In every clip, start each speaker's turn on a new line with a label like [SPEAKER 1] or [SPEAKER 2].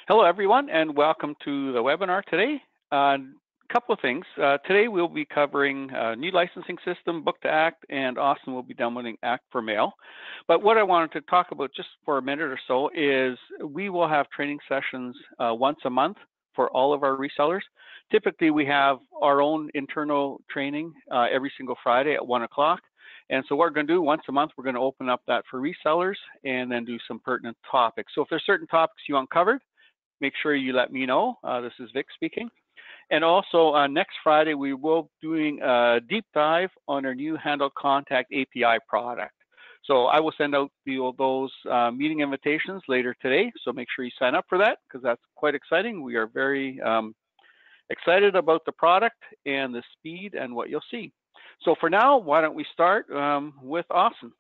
[SPEAKER 1] Hello, everyone, and welcome to the webinar today. A couple of things. Today, we'll be covering new licensing system, BooktoAct, and Austin will be downloading Act for Mail. But what I wanted to talk about just for a minute or so is we will have training sessions once a month for all of our resellers. Typically, we have our own internal training every single Friday at 1 o'clock. And so what we're going to do once a month, we're going to open up that for resellers and then do some pertinent topics. So if there's certain topics you want covered, make sure you let me know. This is Vic speaking. And also next Friday, we will be doing a deep dive on our new Handle Contact API product. So I will send out those meeting invitations later today. So make sure you sign up for that because that's quite exciting. We are very excited about the product and the speed and what you'll see. So for now, why don't we start with Austin.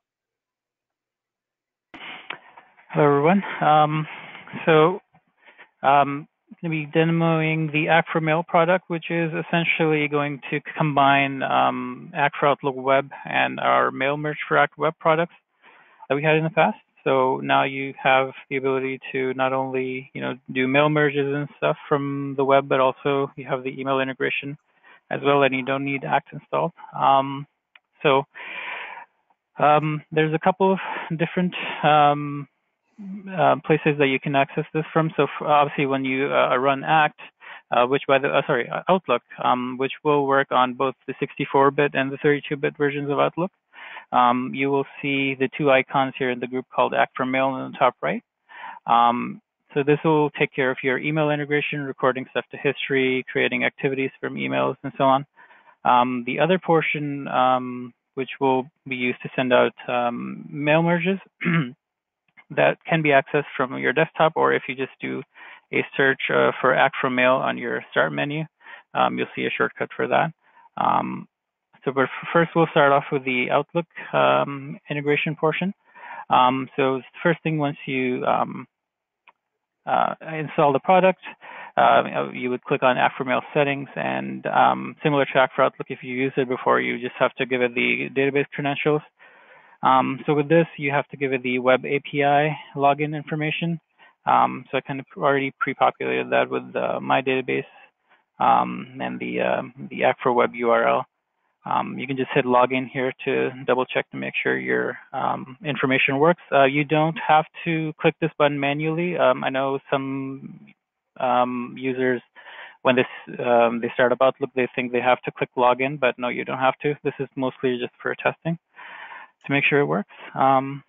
[SPEAKER 2] Hello, everyone. I'm going to be demoing the Act for Mail product, which is essentially going to combine Act for Outlook Web and our Mail Merge for Act Web products that we had in the past. So now you have the ability to not only do mail merges and stuff from the web, but also you have the email integration as well, and you don't need Act installed. There's a couple of different places that you can access this from. So obviously, when you run Act, Outlook, which will work on both the 64-bit and the 32-bit versions of Outlook, you will see the two icons here in the group called Act for Mail in the top right. So this will take care of your email integration, recording stuff to history, creating activities from emails, and so on. The other portion, which will be used to send out mail merges, that can be accessed from your desktop, or if you just do a search for Act for Mail on your start menu, you'll see a shortcut for that. But first, we'll start off with the Outlook integration portion. So the first thing, once you install the product, you would click on Act for Mail settings, and similar to Act for Outlook, if you used it before, you just have to give it the database credentials. So with this, you have to give it the web API login information. So I kind of already pre-populated that with my database and the Act for Web URL. You can just hit login here to double check to make sure your information works. You don't have to click this button manually. I know some users, when they start up Outlook, they think they have to click login, but no, you don't have to. This is mostly just for testing to make sure it works. So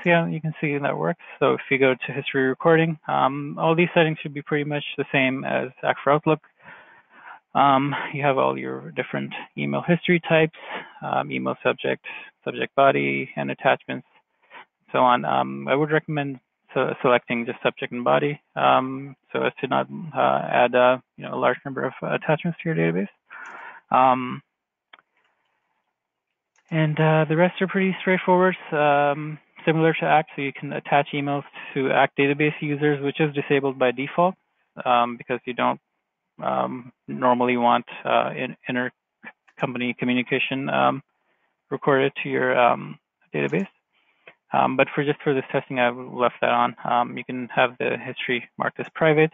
[SPEAKER 2] yeah, you can see that works. So if you go to history recording, all these settings should be pretty much the same as Act for Outlook. You have all your different email history types, email subject, subject body, and attachments, so on. I would recommend selecting just subject and body, so as to not add a large number of attachments to your database. And the rest are pretty straightforward, similar to Act. So you can attach emails to Act database users, which is disabled by default because you don't normally want inter-company communication recorded to your database. But for this testing, I've left that on. You can have the history marked as private.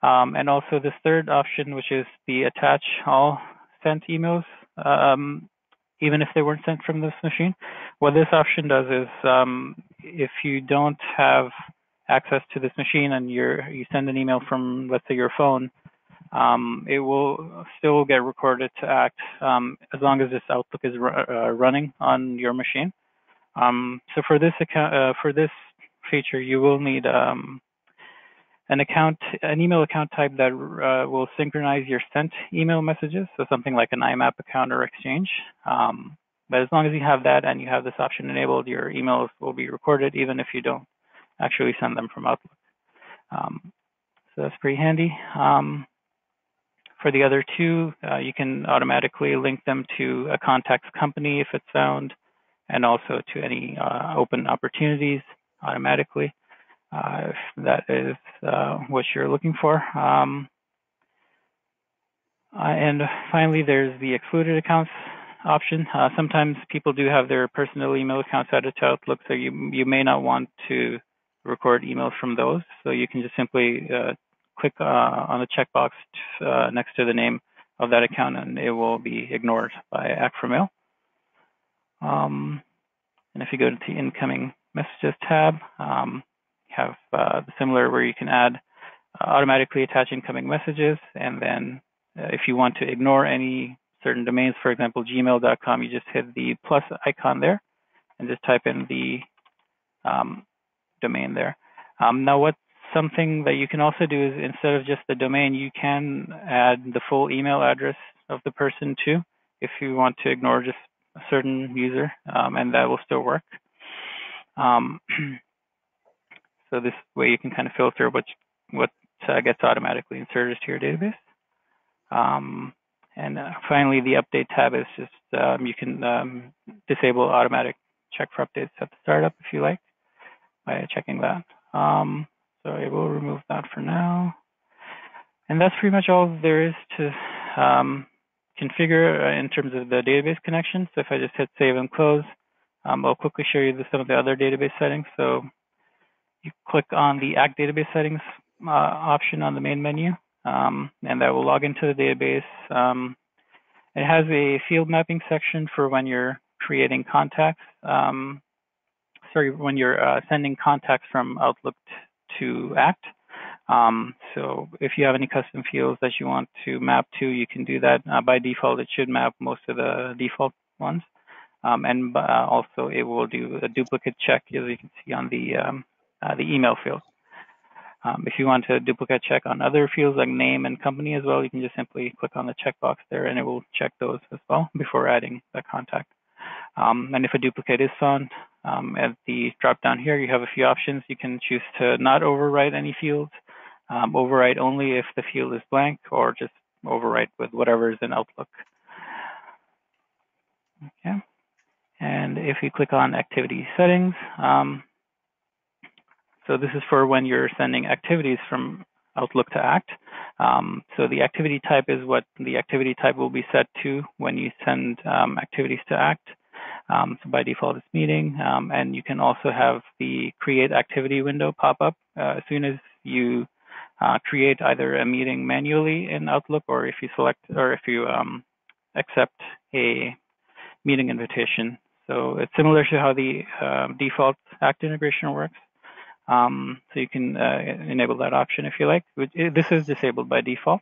[SPEAKER 2] And also this third option, which is the attach all sent emails, even if they weren't sent from this machine. What this option does is if you don't have access to this machine and you send an email from, let's say, your phone, it will still get recorded to Act as long as this Outlook is running on your machine. So for this feature, you will need an email account type that will synchronize your sent email messages, so something like an IMAP account or Exchange. But as long as you have that and you have this option enabled, your emails will be recorded even if you don't actually send them from Outlook. So that's pretty handy. For the other two, you can automatically link them to a contact's company if it's found, and also to any open opportunities automatically, if that is what you're looking for. And finally, there's the excluded accounts option. Sometimes people do have their personal email accounts added to Outlook, so you may not want to record emails from those. So you can just simply click on the checkbox next to the name of that account, and it will be ignored by Act for Mail. And if you go to the Incoming Messages tab, you have the similar where you can add automatically attach incoming messages, and then if you want to ignore any certain domains, for example, gmail.com, you just hit the plus icon there and just type in the domain there. Now, what's something that you can also do is instead of just the domain, you can add the full email address of the person too, if you want to ignore just a certain user, and that will still work. So this way you can kind of filter what gets automatically inserted to your database. And finally, the Update tab is just you can disable automatic check for updates at the startup if you like by checking that. So I will remove that for now. And that's pretty much all there is to configure in terms of the database connection. So if I just hit Save and Close, I'll quickly show you some of the other database settings. So you click on the Act Database Settings option on the main menu, and that will log into the database. It has a field mapping section for when you're creating contacts. When you're sending contacts from Outlook to Act. So if you have any custom fields that you want to map to, you can do that. By default, it should map most of the default ones. And also it will do a duplicate check, as you can see on the email field. If you want to duplicate check on other fields like name and company as well, you can just simply click on the checkbox there and it will check those as well before adding the contact. And if a duplicate is found, at the drop down here, you have a few options. You can choose to not overwrite any fields, overwrite only if the field is blank, or just overwrite with whatever is in Outlook. Okay. And if you click on Activity Settings, so this is for when you're sending activities from Outlook to Act. So the activity type is what the activity type will be set to when you send activities to Act. So by default, it's meeting, and you can also have the create activity window pop up as soon as you create either a meeting manually in Outlook, or if you select, or if you accept a meeting invitation. So it's similar to how the default Act integration works. So you can enable that option if you like. This is disabled by default.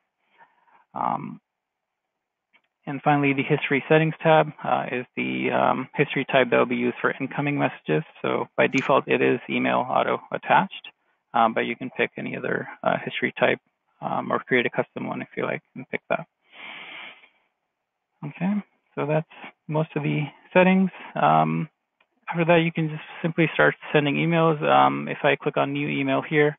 [SPEAKER 2] And finally, the History Settings tab is the history type that will be used for incoming messages. So by default, it is email auto attached, but you can pick any other history type or create a custom one if you like and pick that. Okay, so that's most of the settings. After that, you can just simply start sending emails. If I click on New Email here,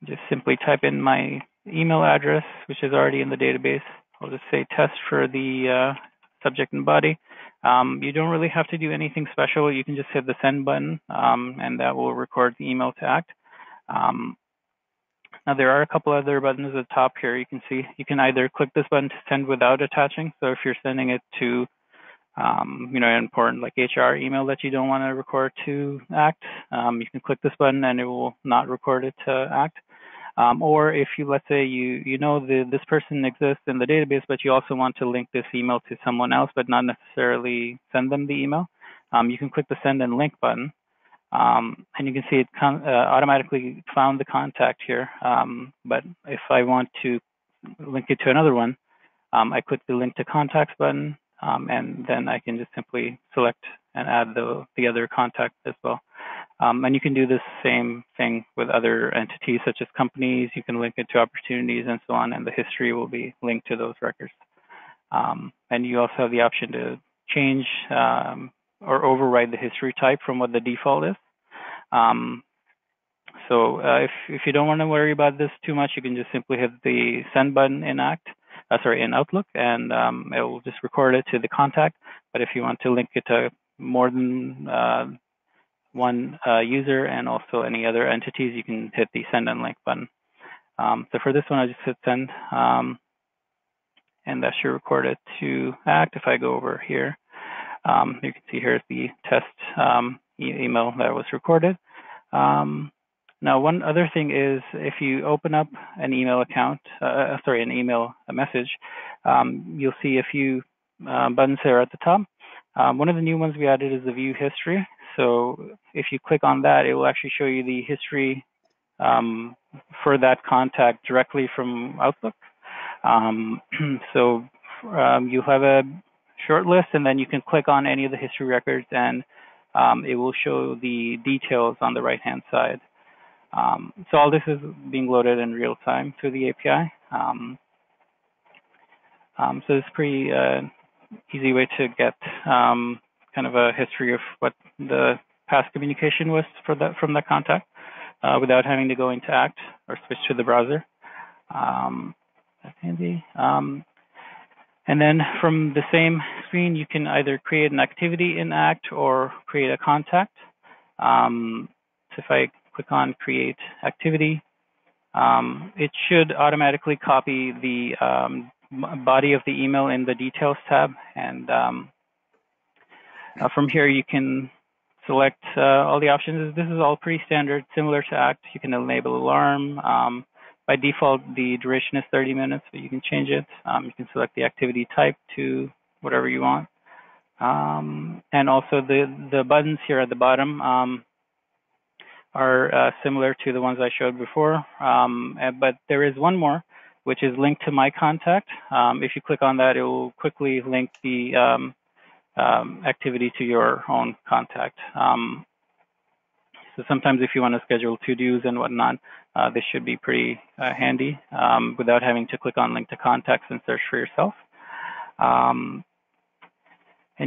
[SPEAKER 2] just simply type in my email address, which is already in the database. I'll just say test for the subject and body. You don't really have to do anything special. You can just hit the send button, and that will record the email to Act. Now, there are a couple other buttons at the top here. You can see you can either click this button to send without attaching. So if you're sending it to important like HR email that you don't want to record to Act, you can click this button and it will not record it to Act. Or if you, let's say you know this person exists in the database, but you also want to link this email to someone else, but not necessarily send them the email, you can click the send and link button. And you can see it automatically found the contact here. But if I want to link it to another one, I click the link to contacts button, and then I can just simply select and add the other contact as well. And you can do the same thing with other entities such as companies. You can link it to opportunities and so on, and the history will be linked to those records. And you also have the option to change or override the history type from what the default is. So if you don't want to worry about this too much, you can just simply hit the send button in in Outlook, and it will just record it to the contact. But if you want to link it to more than one user and also any other entities, you can hit the send and link button. So for this one, I just hit send, and that should record it to Act. If I go over here, you can see here's the test email that was recorded. Now, one other thing is if you open up an email account, an email message, you'll see a few buttons there at the top. One of the new ones we added is the view history. So if you click on that, it will actually show you the history for that contact directly from Outlook. So you have a short list, and then you can click on any of the history records, and it will show the details on the right-hand side. So all this is being loaded in real time through the API. So it's a pretty easy way to get kind of a history of what the past communication was for that from that contact without having to go into Act or switch to the browser. That's handy. And then from the same screen, you can either create an activity in Act or create a contact. So if I click on Create Activity, it should automatically copy the body of the email in the Details tab. And from here, you can select all the options. This is all pretty standard, similar to Act. You can enable alarm. By default, the duration is 30 minutes, but you can change it. You can select the activity type to whatever you want. And also the buttons here at the bottom are similar to the ones I showed before. But there is one more, which is linked to my contact. If you click on that, it will quickly link the activity to your own contact. So sometimes if you want to schedule to-dos and whatnot, this should be pretty handy without having to click on link to contacts and search for yourself. And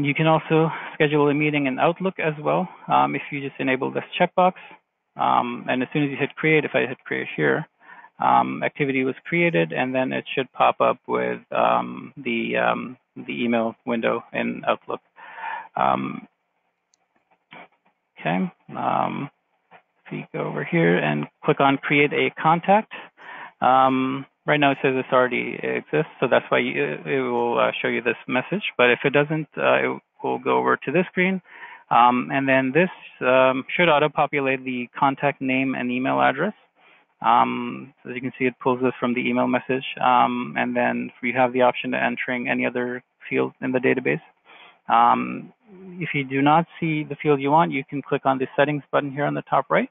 [SPEAKER 2] you can also schedule a meeting in Outlook as well if you just enable this checkbox. And as soon as you hit create, if I hit create here, activity was created, and then it should pop up with the email window in Outlook. Okay. If you go over here and click on create a contact, right now it says this already exists, so that's why it will show you this message. But if it doesn't, it will go over to this screen. And then this should auto-populate the contact name and email address. As you can see, it pulls this from the email message. And then you have the option to entering any other field in the database. If you do not see the field you want, you can click on the settings button here on the top right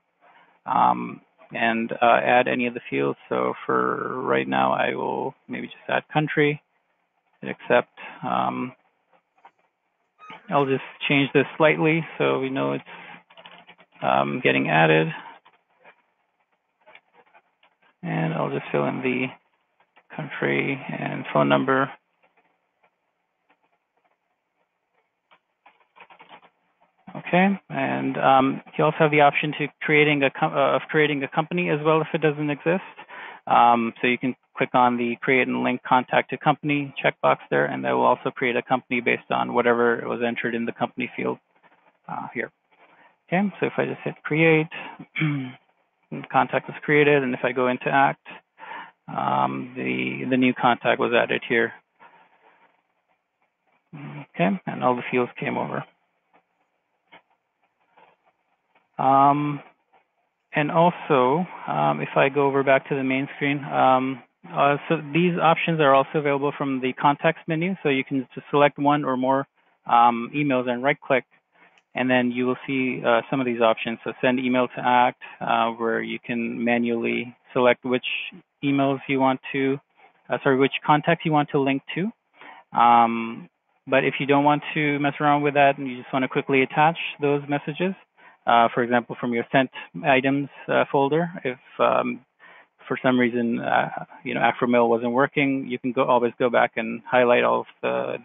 [SPEAKER 2] and add any of the fields. So for right now, I will maybe just add country, hit accept. I'll just change this slightly so we know it's getting added. And I'll just fill in the country and phone number. Okay, and you also have the option to creating a company as well if it doesn't exist. So you can click on the create and link contact to company checkbox there, and that will also create a company based on whatever was entered in the company field here. Okay, so if I just hit create, contact was created, and if I go into Act, the new contact was added here. Okay, and all the fields came over. And also, if I go over back to the main screen, so these options are also available from the context menu. So you can just select one or more emails and right-click, and then you will see some of these options. So send email to Act, where you can manually select which emails you want to, which contacts you want to link to. But if you don't want to mess around with that and you just want to quickly attach those messages, for example, from your sent items folder, if for some reason AcroMail wasn't working, you can always go back and highlight all of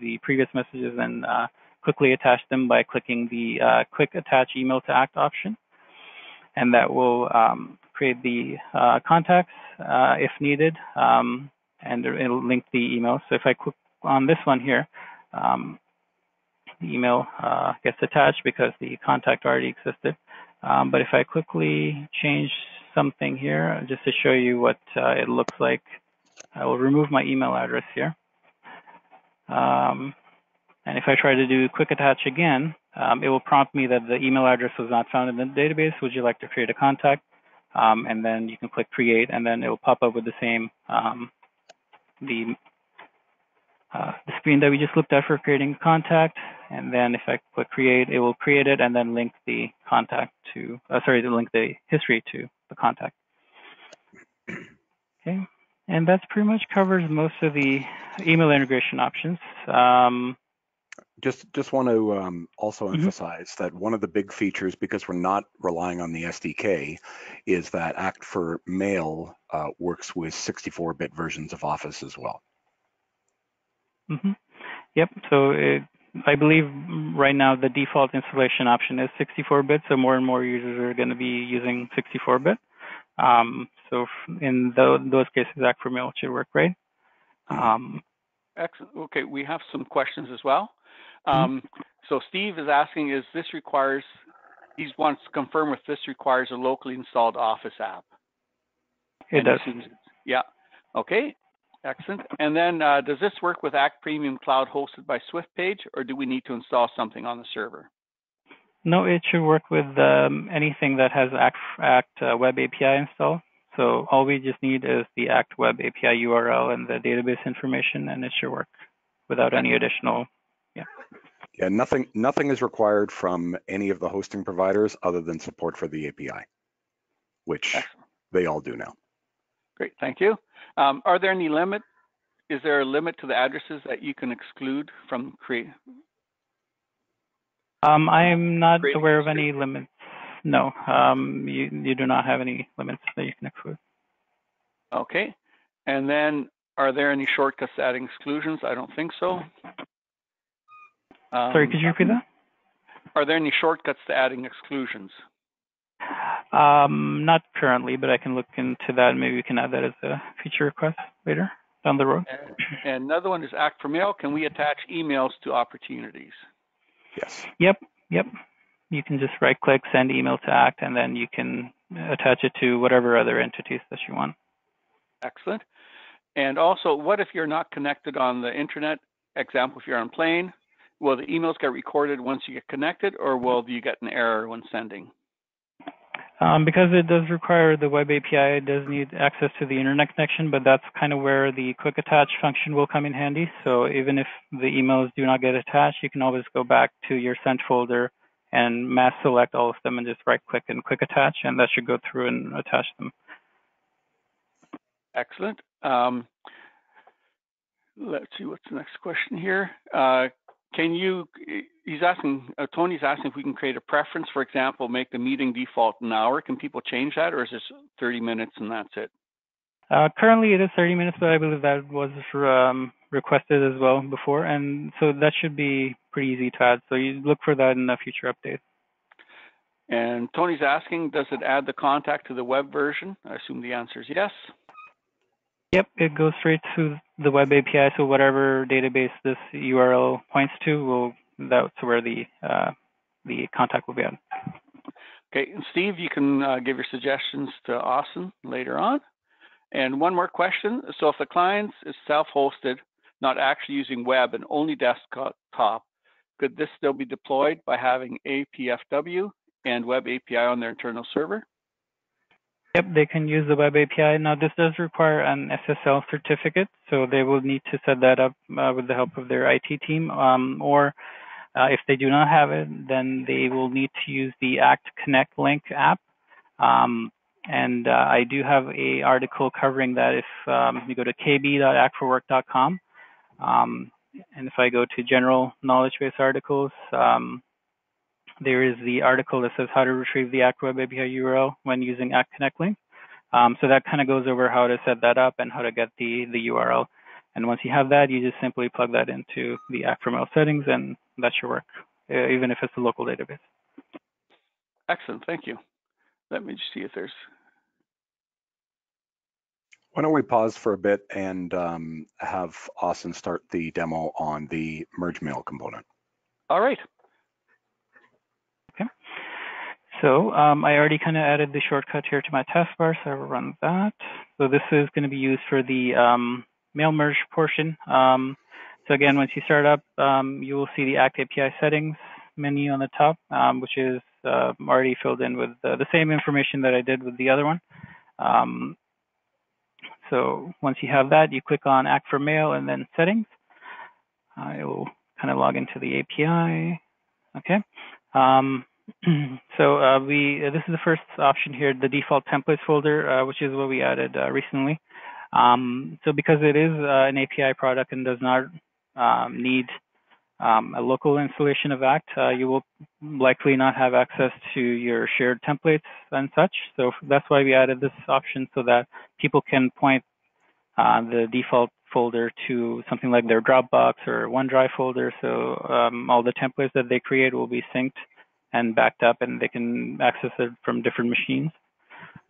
[SPEAKER 2] the previous messages and quickly attach them by clicking the Quick Attach Email to Act option, and that will create the contacts if needed, and it'll link the email. So if I click on this one here, the email gets attached because the contact already existed. But if I quickly change something here, just to show you what it looks like, I will remove my email address here. And if I try to do quick attach again, it will prompt me that the email address was not found in the database. Would you like to create a contact? And then you can click create, and then it will pop up with the same the screen that we just looked at for creating contact. And then if I click create, it will create it and then link the contact to, link the history to the contact. Okay, and that's pretty much covers most of the email integration options.
[SPEAKER 3] Just want to also emphasize that one of the big features, because we're not relying on the SDK, is that Act for Mail works with 64-bit versions of Office as well.
[SPEAKER 2] Yep, so I believe right now the default installation option is 64-bit, so more and more users are going to be using 64-bit. So in those cases, Act for Mail should work great.
[SPEAKER 1] Excellent. Okay, we have some questions as well. So Steve is asking, he wants to confirm if this requires a locally installed Office app.
[SPEAKER 2] It does.
[SPEAKER 1] Yeah. Okay. Excellent. And then does this work with Act Premium Cloud hosted by SwiftPage, or do we need to install something on the server?
[SPEAKER 2] No, it should work with anything that has Act Web API installed. So all we just need is the Act Web API URL and the database information, and it should work without any additional.
[SPEAKER 3] Yeah, nothing is required from any of the hosting providers other than support for the API, which they all do now.
[SPEAKER 1] Great, thank you. Are there any is there a limit to the addresses that you can exclude from create?
[SPEAKER 2] I'm not aware of any limits. No, you do not have any limits that you can exclude.
[SPEAKER 1] Okay, and then are there any shortcuts to adding exclusions? I don't think so.
[SPEAKER 2] Sorry, could you repeat that?
[SPEAKER 1] Are there any shortcuts to adding exclusions?
[SPEAKER 2] Not currently, but I can look into that. Maybe we can add that as a feature request later down the road.
[SPEAKER 1] And another one is Act for Mail. Can we attach emails to opportunities?
[SPEAKER 3] Yes.
[SPEAKER 2] Yep. You can just right-click, send email to Act, and then you can attach it to whatever other entities that you want.
[SPEAKER 1] Excellent. And also, what if you're not connected on the internet? Example, if you're on a plane, will the emails get recorded once you get connected, or will you get an error when sending?
[SPEAKER 2] Because it does require the web API, it does need access to the internet connection, but that's kind of where the quick attach function will come in handy. So even if the emails do not get attached, you can always go back to your sent folder and mass select all of them and just right click and quick attach, and that should go through and attach them.
[SPEAKER 1] Excellent. Let's see, what's the next question here? He's asking, Tony's asking if we can create a preference, for example, make the meeting default an hour. Can people change that, or is this 30 minutes and that's it?
[SPEAKER 2] Currently it is 30 minutes, but I believe that was requested as well before, and so that should be pretty easy to add. So you look for that in a future update.
[SPEAKER 1] And Tony's asking, does it add the contact to the web version? I assume the answer is yes.
[SPEAKER 2] Yep, it goes straight to the web API. So whatever database this URL points to, that's where the contact will be added.
[SPEAKER 1] Okay, and Steve, you can give your suggestions to Austin later on. And one more question. So if the client is self-hosted, not actually using web and only desktop, could this still be deployed by having APFW and web API on their internal server?
[SPEAKER 2] Yep, they can use the web API. Now, this does require an SSL certificate, so they will need to set that up with the help of their IT team. Or if they do not have it, then they will need to use the Act Connect link app. And I do have an article covering that if you go to kb.actforwork.com. And if I go to general knowledge base articles, there is the article that says how to retrieve the Act Web API URL when using Act Connect link. So that kind of goes over how to set that up and how to get the URL. And once you have that, you just simply plug that into the Act for Mail settings, and that should work, even if it's a local database.
[SPEAKER 1] Excellent, thank you. Let me just see if there's...
[SPEAKER 3] Why don't we pause for a bit and have Austin start the demo on the merge mail component.
[SPEAKER 1] All right.
[SPEAKER 2] Okay. So I already kind of added the shortcut here to my taskbar, so I will run that. So this is going to be used for the mail merge portion. So again, once you start up, you will see the Act API settings. menu on the top, which is already filled in with the same information that I did with the other one. So once you have that, you click on Act for Mail and then Settings. It will kind of log into the API. Okay. So this is the first option here, the default templates folder, which is what we added recently. So because it is an API product and does not need a local installation of Act, you will likely not have access to your shared templates and such. So that's why we added this option, so that people can point the default folder to something like their Dropbox or OneDrive folder. So all the templates that they create will be synced and backed up, and they can access it from different machines.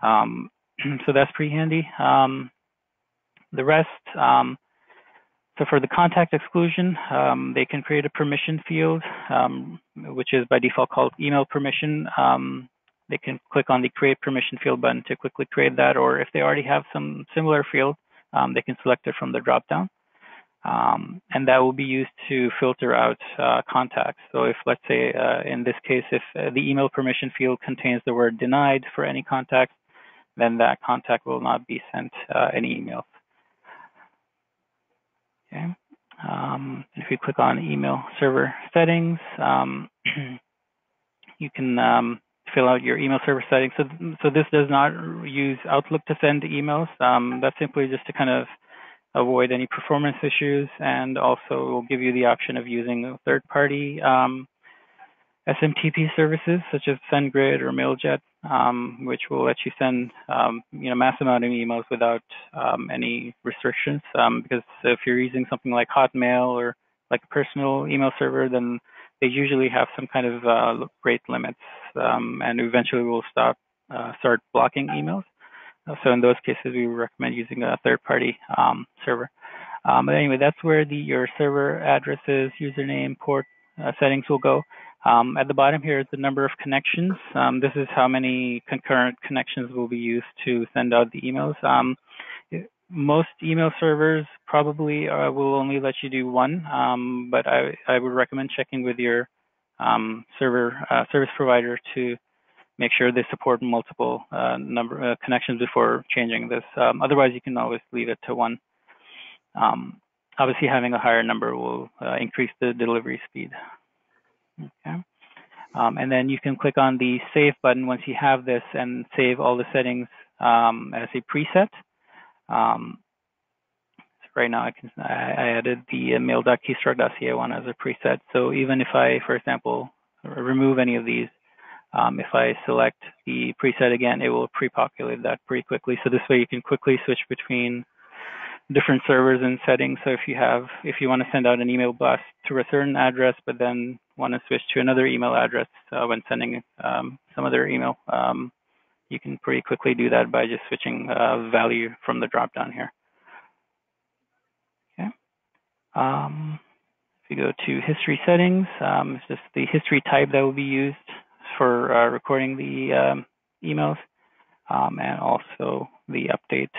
[SPEAKER 2] So that's pretty handy. The rest, so for the contact exclusion, they can create a permission field, which is by default called email permission. They can click on the create permission field button to quickly create that, or if they already have some similar field, they can select it from the dropdown. And that will be used to filter out contacts. So if, let's say, in this case, if the email permission field contains the word denied for any contact, then that contact will not be sent any emails. Okay. If you click on email server settings, you can fill out your email server settings. So this does not use Outlook to send emails. That's simply just to kind of avoid any performance issues, and also will give you the option of using third-party SMTP services such as SendGrid or MailJet, which will let you send mass amount of emails without any restrictions. Because if you're using something like Hotmail or like a personal email server, then they usually have some kind of rate limits, and eventually will start blocking emails. So in those cases, we recommend using a third-party server. But anyway, that's where your server addresses, username, port settings will go. At the bottom here is the number of connections. This is how many concurrent connections will be used to send out the emails. Most email servers probably will only let you do one, but I would recommend checking with your service provider to make sure they support multiple connections before changing this. Otherwise, you can always leave it to one. Obviously, having a higher number will increase the delivery speed. Okay. And then you can click on the Save button once you have this and save all the settings as a preset. So right now, I added the mail.keystroke.ca one as a preset. So even if I, for example, remove any of these, if I select the preset again, it will pre-populate that pretty quickly. So this way you can quickly switch between different servers and settings. So if you want to send out an email blast to a certain address, but then want to switch to another email address when sending some other email, you can pretty quickly do that by just switching value from the dropdown here. Okay. If you go to history settings, it's just the history type that will be used for recording the emails, and also the update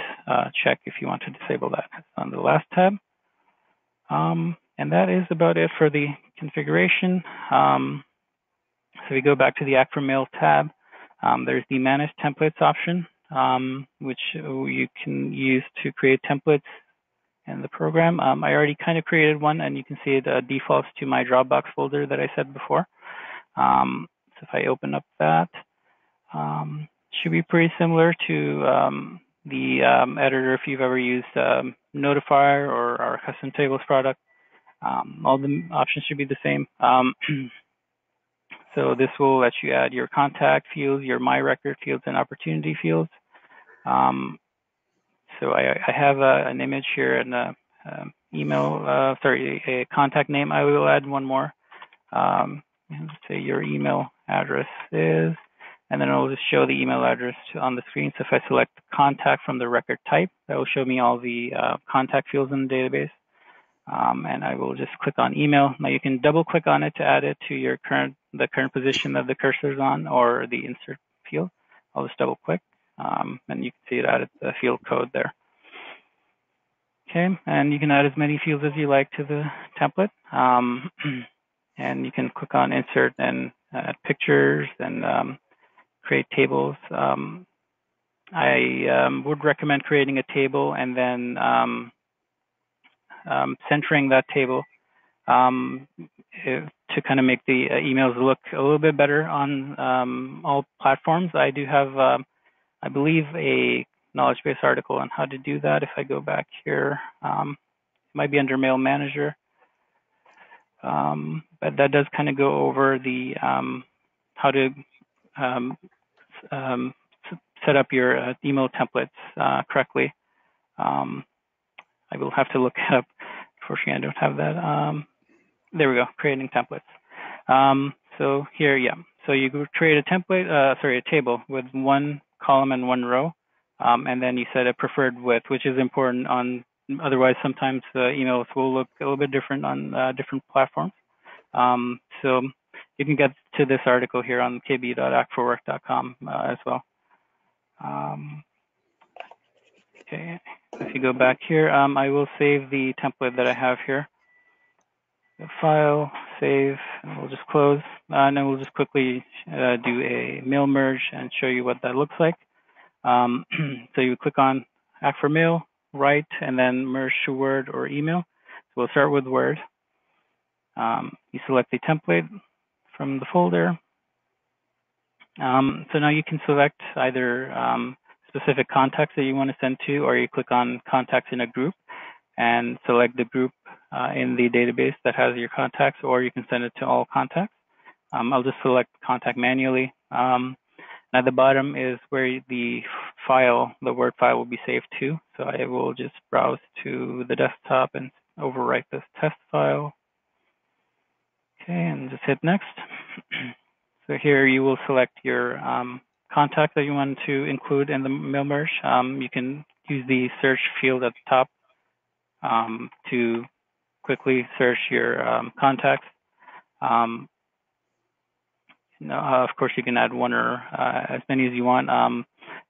[SPEAKER 2] check if you want to disable that. It's on the last tab. And that is about it for the configuration. So we go back to the Act for Mail tab. There's the Manage Templates option, which you can use to create templates in the program. I already kind of created one, and you can see it defaults to my Dropbox folder that I said before. So if I open up that, should be pretty similar to the editor if you've ever used Notifier or our custom tables product. All the options should be the same. So this will let you add your contact fields, your My Record fields, and opportunity fields. So I have an image here and a a contact name. I will add one more. Let's say your email address is, and then it will just show the email address on the screen. So if I select contact from the record type, that will show me all the contact fields in the database. And I will just click on email. Now you can double click on it to add it to your the current position that the cursor is on, or the insert field. I'll just double click, and you can see it added the field code there. Okay, and you can add as many fields as you like to the template. and you can click on insert and add pictures and create tables. I would recommend creating a table and then centering that table to kind of make the emails look a little bit better on all platforms. I do have, I believe, a knowledge base article on how to do that. If I go back here, it might be under Mail Manager, but that does kind of go over the how to set up your email templates correctly. I will have to look it up. Unfortunately, I don't have that. There we go, creating templates. So here, yeah. So you create a template, a table with one column and one row, and then you set a preferred width, which is important on. Otherwise, sometimes emails will look a little bit different on different platforms. So you can get to this article here on kb.actforwork.com as well. Okay, if you go back here, I will save the template that I have here. The file, save, and we'll just close. And then we'll just quickly do a mail merge and show you what that looks like. So you click on Act for Mail, write, and then merge to Word or email. So we'll start with Word. You select the template from the folder. So now you can select either specific contacts that you want to send to, or you click on contacts in a group and select the group in the database that has your contacts, or you can send it to all contacts. I'll just select contact manually. At the bottom is where the file, the Word file, will be saved to. So I will just browse to the desktop and overwrite this test file. Okay, and just hit next. So here you will select your contact that you want to include in the mail merge. You can use the search field at the top to quickly search your contacts. Of course, you can add one or as many as you want.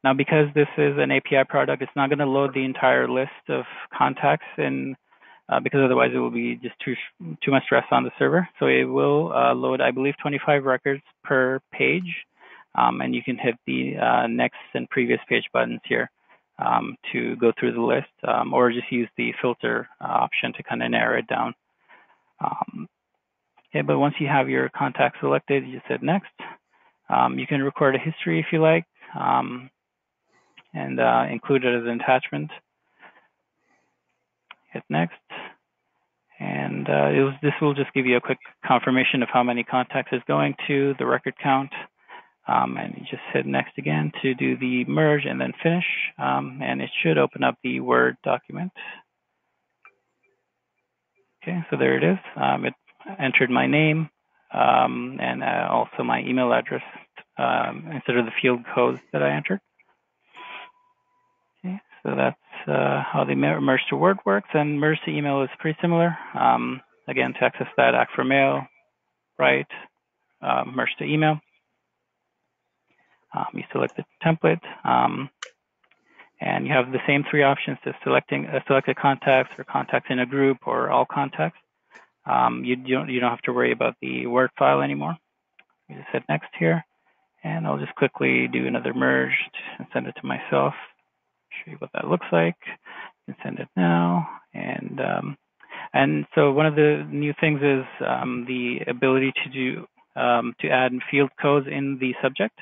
[SPEAKER 2] Now, because this is an API product, it's not going to load the entire list of contacts, and because otherwise it will be just too much stress on the server. So it will load, I believe, 25 records per page, and you can hit the next and previous page buttons here to go through the list, or just use the filter option to kind of narrow it down. Okay, but once you have your contact selected, you just hit next. You can record a history if you like, and include it as an attachment. Hit next, and this will just give you a quick confirmation of how many contacts it's going to, the record count, and you just hit next again to do the merge and then finish, and it should open up the Word document. Okay, so there it is. It entered my name and also my email address instead of the field codes that I entered. Okay, so that's how the merge to Word works, and merge to email is pretty similar. Again, to access that, Act for Mail, write, merge to email. You select the template, and you have the same three options to selecting selected contacts or contacts in a group or all contacts. You don't have to worry about the Word file anymore. You just hit next here, and I'll just quickly do another merge and send it to myself. Show you what that looks like. You can send it now, and so one of the new things is the ability to do to add field codes in the subject.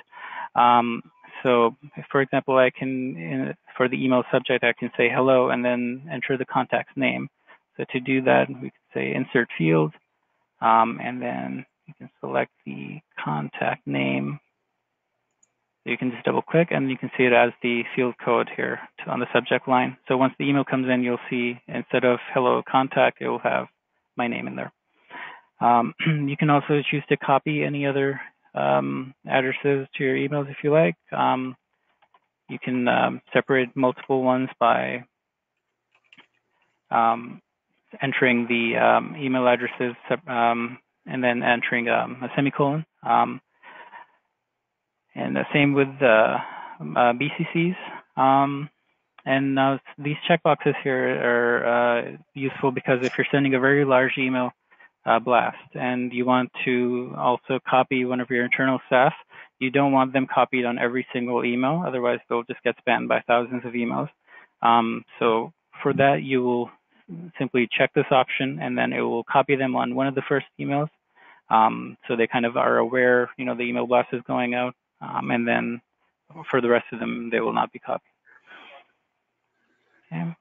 [SPEAKER 2] So, for example, I can for the email subject, I can say hello and then enter the contact's name. So to do that, we can say insert field, and then you can select the contact name. So you can just double click and you can see it as the field code here on the subject line. So once the email comes in, you'll see instead of hello contact, it will have my name in there. You can also choose to copy any other addresses to your emails if you like. You can separate multiple ones by entering the email addresses and then entering a semicolon. And the same with BCCs. And now these checkboxes here are useful because if you're sending a very large email, blast, and you want to also copy one of your internal staff. You don't want them copied on every single email, otherwise they'll just get spammed by thousands of emails. So for that, you will simply check this option, and then it will copy them on one of the first emails. So they kind of are aware, the email blast is going out, and then for the rest of them, they will not be copied. Okay.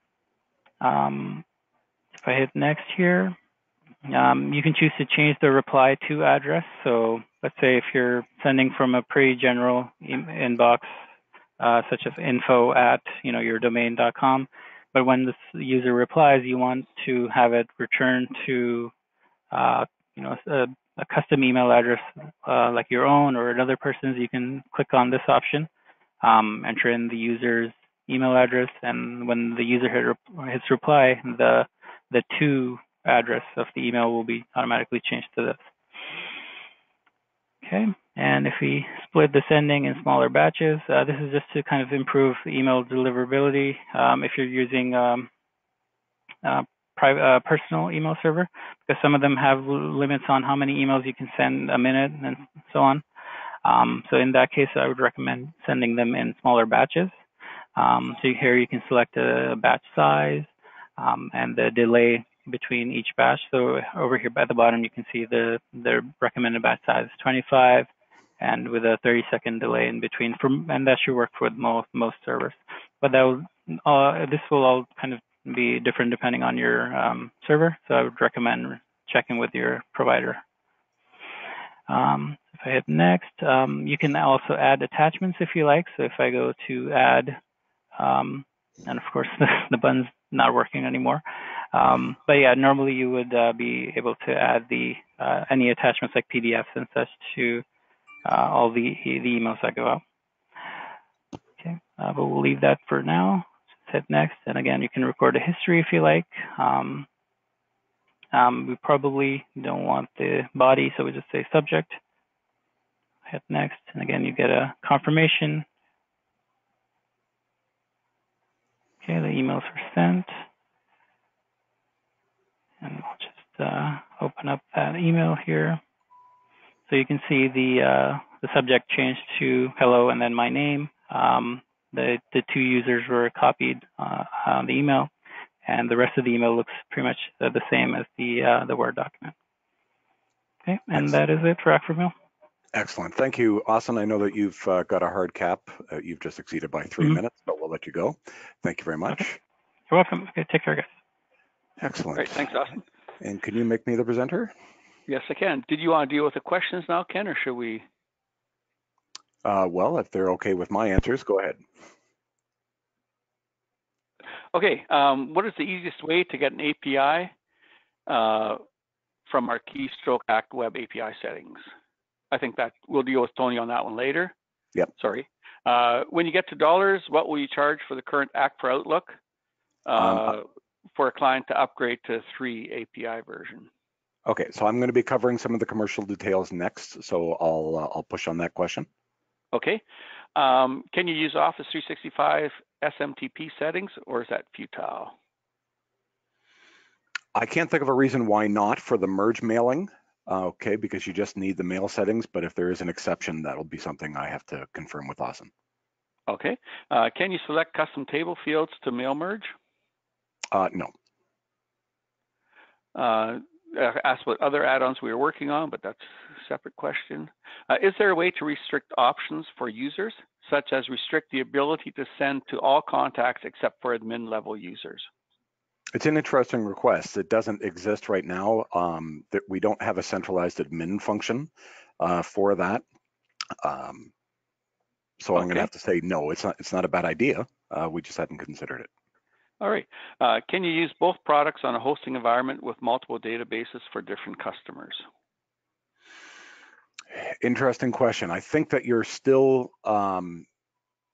[SPEAKER 2] If I hit next here, you can choose to change the reply to address. So let's say if you're sending from a pretty general inbox, such as info@yourdomain.com, but when the user replies, you want to have it return to a custom email address like your own or another person's. You can click on this option, enter in the user's email address, and when the user hits reply, the to address of the email will be automatically changed to this. Okay, and if we split the sending in smaller batches, this is just to kind of improve email deliverability. If you're using personal email server, because some of them have limits on how many emails you can send a minute and so on. So in that case, I would recommend sending them in smaller batches. So here you can select a batch size and the delay between each batch. So over here at the bottom, you can see the recommended batch size is 25, and with a 30-second delay in between. And that should work with most servers. But this will all kind of be different depending on your server. So I would recommend checking with your provider. If I hit next, you can also add attachments if you like. So if I go to add, and of course the button's not working anymore. But yeah, normally you would be able to add any attachments like PDFs and such to all the emails that go out. Okay, but we'll leave that for now. Just hit next, and again, you can record a history if you like. We probably don't want the body, so we just say subject. Hit next, and again, you get a confirmation. Okay, the emails are sent. And we'll just open up that email here. So you can see the subject changed to hello and then my name. The two users were copied on the email, and the rest of the email looks pretty much the same as the Word document. Okay, and that is it for Act for Mail.
[SPEAKER 3] Excellent. Thank you, Austin. I know that you've got a hard cap. You've just exceeded by 3 minutes, but we'll let you go. Thank you very much.
[SPEAKER 2] Okay. You're welcome. Okay, take care, guys.
[SPEAKER 3] Excellent.
[SPEAKER 1] Great. Thanks, Austin.
[SPEAKER 3] And can you make me the presenter?
[SPEAKER 1] Yes, I can. Did you want to deal with the questions now, Ken, or should we?
[SPEAKER 3] Well, if they're okay with my answers, go ahead.
[SPEAKER 1] Okay. What is the easiest way to get an API from our Keystroke Act web API settings? I think that we'll deal with Tony on that one later.
[SPEAKER 3] Yep.
[SPEAKER 1] Sorry. When you get to dollars, what will you charge for the current Act for Outlook for a client to upgrade to 3 API version?
[SPEAKER 3] Okay, so I'm going to be covering some of the commercial details next, so I'll push on that question.
[SPEAKER 1] Okay. Can you use Office 365 SMTP settings, or is that futile?
[SPEAKER 3] I can't think of a reason why not for the merge mailing. Okay, because you just need the mail settings, but if there is an exception, that'll be something I have to confirm with Austin.
[SPEAKER 1] Okay. Can you select custom table fields to mail merge?
[SPEAKER 3] No.
[SPEAKER 1] Asked what other add-ons we were working on, but that's a separate question. Is there a way to restrict options for users, such as restrict the ability to send to all contacts except for admin level users?
[SPEAKER 3] It's an interesting request. It doesn't exist right now. That we don't have a centralized admin function for that. So I'm going to have to say no. It's not a bad idea. We just hadn't considered it.
[SPEAKER 1] All right. Can you use both products on a hosting environment with multiple databases for different customers?
[SPEAKER 3] Interesting question. I think that you're still going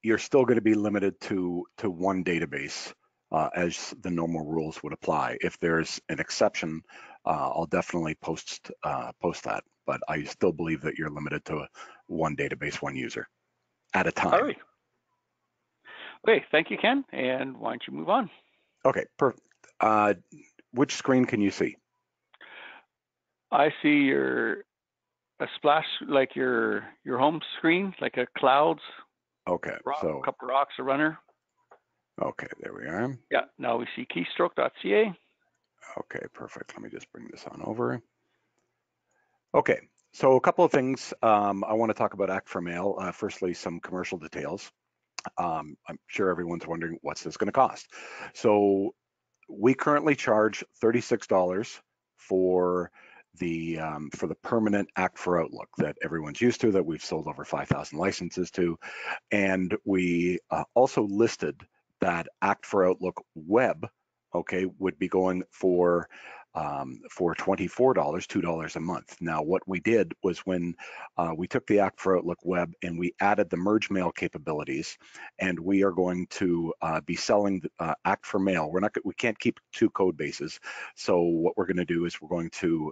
[SPEAKER 3] to be limited to one database. As the normal rules would apply. If there's an exception, I'll definitely post that. But I still believe that you're limited to one database, one user at a time.
[SPEAKER 1] All right. Okay, thank you, Ken. And why don't you move on?
[SPEAKER 3] Okay, perfect. Which screen can you see?
[SPEAKER 1] I see a splash, like your home screen, like a clouds,
[SPEAKER 3] Okay,
[SPEAKER 1] rock,
[SPEAKER 3] so,
[SPEAKER 1] a couple of rocks, a runner.
[SPEAKER 3] okay, there we are.
[SPEAKER 1] Yeah, now we see keystroke.ca.
[SPEAKER 3] Okay, perfect. Let me just bring this on over. Okay, so a couple of things I want to talk about Act for Mail. Firstly, some commercial details. I'm sure everyone's wondering what's this going to cost. So we currently charge $36 for the permanent Act for Outlook that everyone's used to, that we've sold over 5,000 licenses to, and we also listed that Act for Outlook Web, okay, would be going for $24, $2 a month. Now, what we did was when we took the Act for Outlook Web and we added the merge mail capabilities, and we are going to be selling Act for Mail. We can't keep two code bases. So what we're going to do is we're going to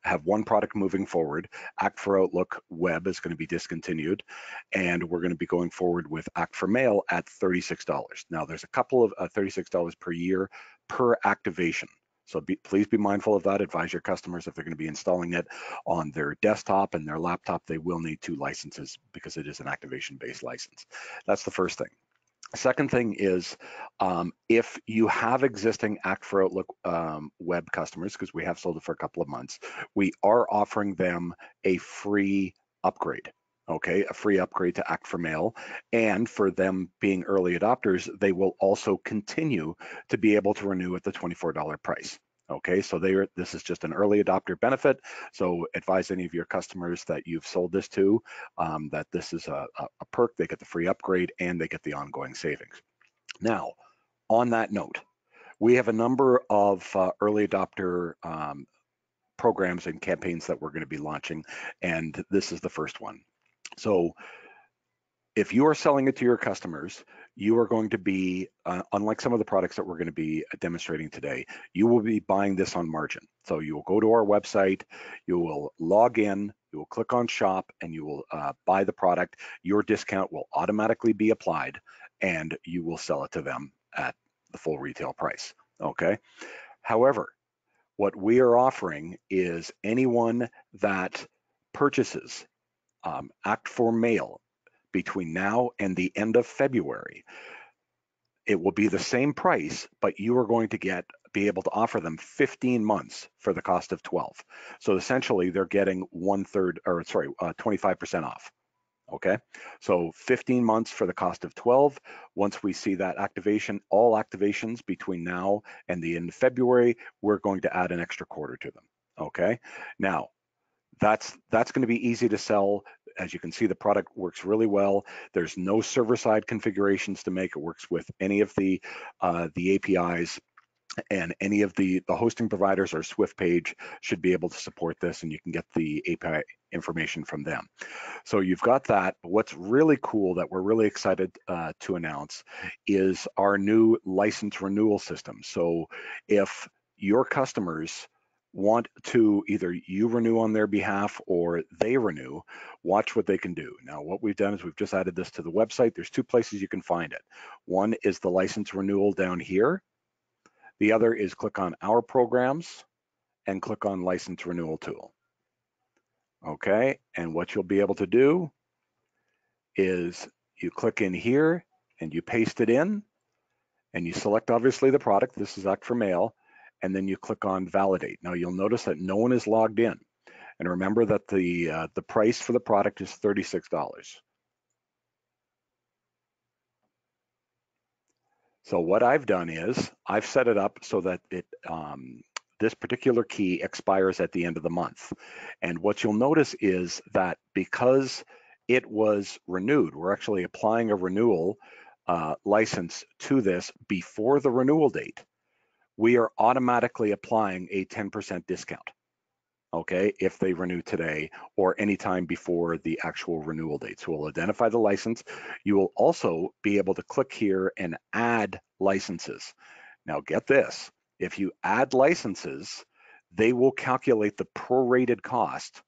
[SPEAKER 3] have one product moving forward. Act for Outlook Web is going to be discontinued, and we're going to be going forward with Act for Mail at $36. Now, there's a couple of $36 per year per activation. So please be mindful of that. Advise your customers if they're going to be installing it on their desktop and their laptop, they will need 2 licenses because it is an activation-based license. That's the first thing. Second thing is, if you have existing Act for Outlook Web customers, because we have sold it for a couple of months, we are offering them a free upgrade. Okay, a free upgrade to Act for Mail, and for them being early adopters, they will also continue to be able to renew at the $24 price. Okay, so this is just an early adopter benefit. So advise any of your customers that you've sold this to that this is a perk. They get the free upgrade and they get the ongoing savings. Now, on that note, we have a number of early adopter programs and campaigns that we're going to be launching, and this is the first one. So if you are selling it to your customers, you are going to be, unlike some of the products that we're going to be demonstrating today, you will be buying this on margin. So you will go to our website, you will log in, you will click on shop, and you will buy the product. Your discount will automatically be applied, and you will sell it to them at the full retail price, okay? However, what we are offering is anyone that purchases Act for Mail between now and the end of February, it will be the same price, but you are going to be able to offer them 15 months for the cost of 12. So essentially they're getting 25% off. Okay, so 15 months for the cost of 12. Once we see that activation, all activations between now and the end of February, we're going to add an extra quarter to them. Okay, now that's going to be easy to sell. As you can see, the product works really well. There's no server-side configurations to make. It works with any of the APIs, and any of the hosting providers or Swift page should be able to support this, and you can get the API information from them. So you've got that. But what's really cool that we're really excited to announce is our new license renewal system. So if your customers want to either you renew on their behalf or they renew, watch what they can do. Now, what we've done is we've just added this to the website. There's 2 places you can find it. One is the license renewal down here. The other is click on Our Programs and click on License Renewal Tool. Okay, and what you'll be able to do is you click in here and you paste it in, and you select obviously the product. This is Act for Mail, and then you click on Validate. Now you'll notice that no one is logged in, and remember that the price for the product is $36. So what I've done is I've set it up so that this particular key expires at the end of the month. And what you'll notice is that because it was renewed, we're actually applying a renewal license to this before the renewal date. We are automatically applying a 10% discount, okay, if they renew today or anytime before the actual renewal date. So we'll identify the license. You will also be able to click here and add licenses. Now get this, if you add licenses, they will calculate the prorated cost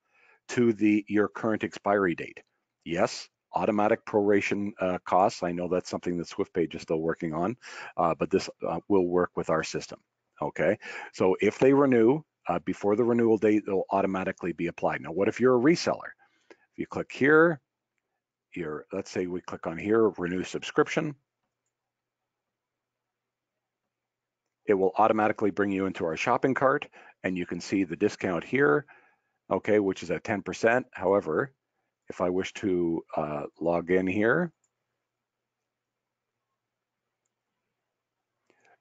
[SPEAKER 3] to your current expiry date. Yes, automatic proration costs. I know that's something that SwiftPage is still working on, but this will work with our system. Okay, so if they renew, before the renewal date, it'll automatically be applied. Now, what if you're a reseller? If you click here, let's say we click on here, renew subscription. It will automatically bring you into our shopping cart, and you can see the discount here, okay, which is at 10%. However, if I wish to log in here,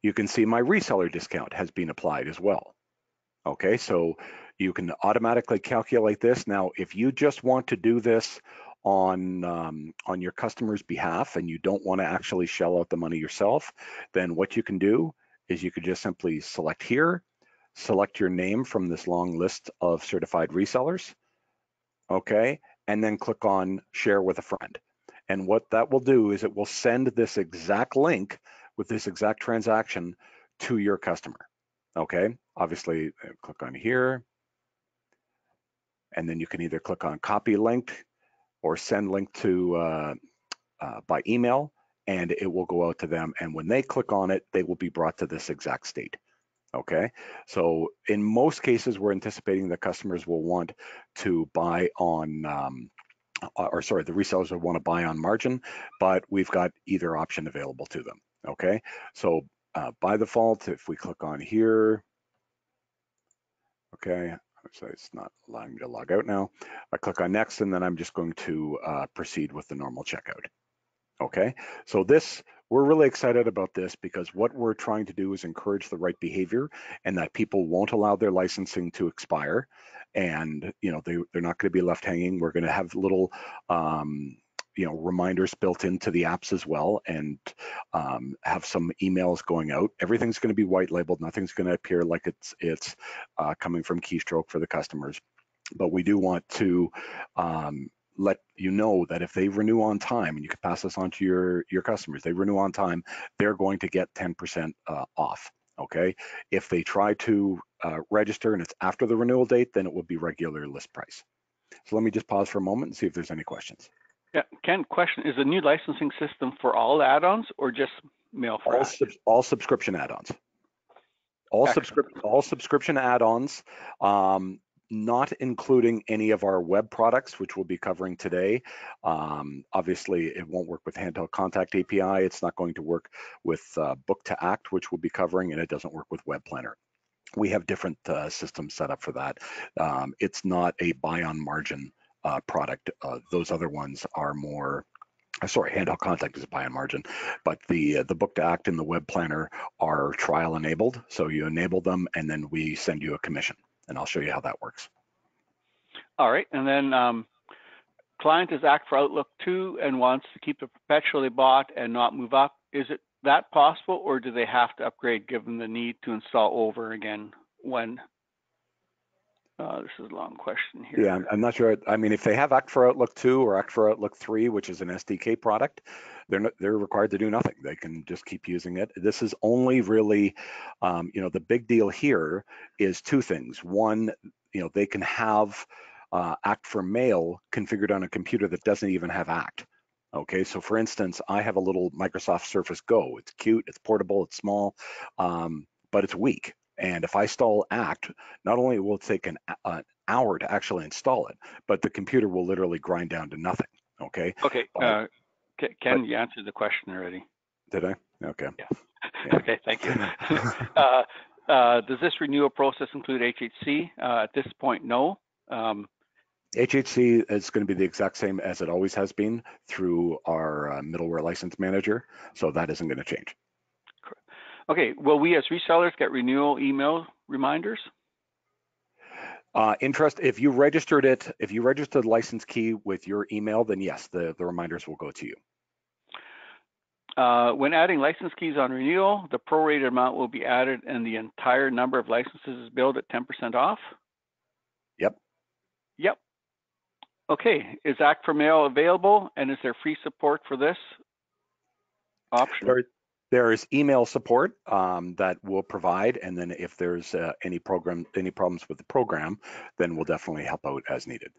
[SPEAKER 3] you can see my reseller discount has been applied as well. Okay, so you can automatically calculate this. Now, if you just want to do this on your customer's behalf and you don't want to actually shell out the money yourself, then what you can do is you could just simply select here, select your name from this long list of certified resellers, okay, and then click on share with a friend. And what that will do is it will send this exact link with this exact transaction to your customer. Okay, obviously click on here, and then you can either click on copy link or send link to by email, and it will go out to them. And when they click on it, they will be brought to this exact state. Okay, so in most cases, we're anticipating that customers will want to buy on, the resellers will want to buy on margin, but we've got either option available to them. Okay, so by default, if we click on here, okay, so it's not allowing me to log out now. I click on next, and then I'm just going to proceed with the normal checkout. Okay, so we're really excited about this because what we're trying to do is encourage the right behavior, and that people won't allow their licensing to expire, and they're not going to be left hanging. We're going to have little reminders built into the apps as well, and have some emails going out. Everything's going to be white labeled. Nothing's going to appear like it's coming from Keystroke for the customers. But we do want to let you know that if they renew on time, and you can pass this on to your customers, they renew on time, they're going to get 10% off. Okay, if they try to register and it's after the renewal date, then it will be regular list price. So let me just pause for a moment and see if there's any questions.
[SPEAKER 1] Yeah, Ken, question, is the new licensing system for all add-ons or just mail for
[SPEAKER 3] all subscription add-ons? All subscription add-ons, not including any of our web products, which we'll be covering today. Obviously, it won't work with Handheld Contact API. It's not going to work with BooktoAct, which we'll be covering, and it doesn't work with Web Planner. We have different systems set up for that. It's not a buy on margin product. Those other ones are more, Handheld Contact is a buy on margin, but the BooktoAct and the Web Planner are trial enabled. So you enable them, and then we send you a commission, and I'll show you how that works.
[SPEAKER 1] All right, and then client is Act for Outlook 2 and wants to keep it perpetually bought and not move up. Is it that possible, or do they have to upgrade given the need to install over again when? This is a long question here.
[SPEAKER 3] Yeah, I'm not sure. I mean, if they have Act for Outlook 2 or Act for Outlook 3, which is an SDK product, they're required to do nothing. They can just keep using it. This is only really, the big deal here is two things. One, they can have Act for Mail configured on a computer that doesn't even have Act. Okay, so for instance, I have a little Microsoft Surface Go. It's cute, it's portable, it's small, but it's weak. And if I install Act, not only will it take an hour to actually install it, but the computer will literally grind down to nothing. Okay.
[SPEAKER 1] Okay. Ken, you answered the question already.
[SPEAKER 3] Did I? Okay.
[SPEAKER 1] Yeah. Yeah. Okay. Thank you. Does this renewal process include HHC? At this point, no.
[SPEAKER 3] HHC is going to be the exact same as it always has been through our middleware license manager, so that isn't going to change.
[SPEAKER 1] Okay, will we as resellers get renewal email reminders?
[SPEAKER 3] If you registered the license key with your email, then yes, the reminders will go to you.
[SPEAKER 1] When adding license keys on renewal, the prorated amount will be added and the entire number of licenses is billed at 10% off?
[SPEAKER 3] Yep.
[SPEAKER 1] Yep. Okay, is Act for Mail available, and is there free support for this option?
[SPEAKER 3] There is email support that we'll provide, and then if there's any problems with the program, then we'll definitely help out as needed.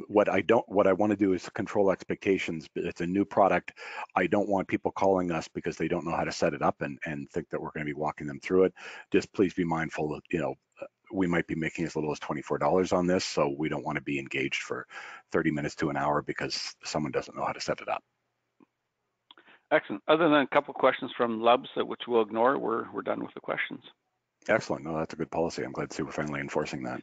[SPEAKER 3] What I want to do is control expectations. But it's a new product. I don't want people calling us because they don't know how to set it up and think that we're going to be walking them through it. Just please be mindful that we might be making as little as $24 on this, so we don't want to be engaged for 30 minutes to an hour because someone doesn't know how to set it up.
[SPEAKER 1] Excellent. Other than a couple of questions from Lubs, which we'll ignore, we're done with the questions.
[SPEAKER 3] Excellent. No, that's a good policy. I'm glad to see we're finally enforcing that.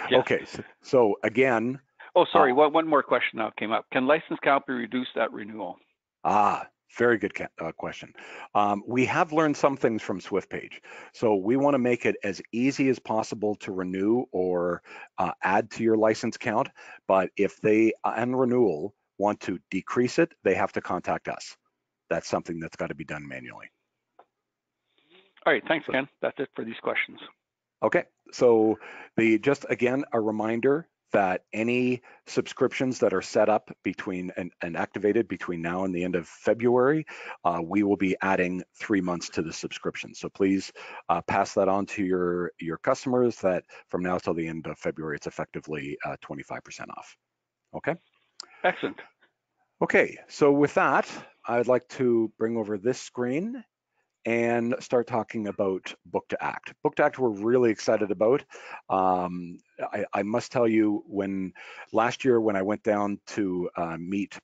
[SPEAKER 1] Yes.
[SPEAKER 3] Okay, so again.
[SPEAKER 1] Oh, sorry, one more question now came up. Can license count be reduced at renewal?
[SPEAKER 3] Very good question. We have learned some things from SwiftPage. So we want to make it as easy as possible to renew or add to your license count. But if they, on renewal, want to decrease it, they have to contact us. That's something that's got to be done manually.
[SPEAKER 1] All right, thanks, Ken. That's it for these questions.
[SPEAKER 3] Okay, so just again, a reminder that any subscriptions that are set up between and activated between now and the end of February, we will be adding 3 months to the subscription. So please pass that on to your customers that from now till the end of February, it's effectively 25% off. Okay?
[SPEAKER 1] Excellent.
[SPEAKER 3] Okay, so with that, I'd like to bring over this screen and start talking about BooktoAct. BooktoAct we're really excited about. I must tell you, last year when I went down to meet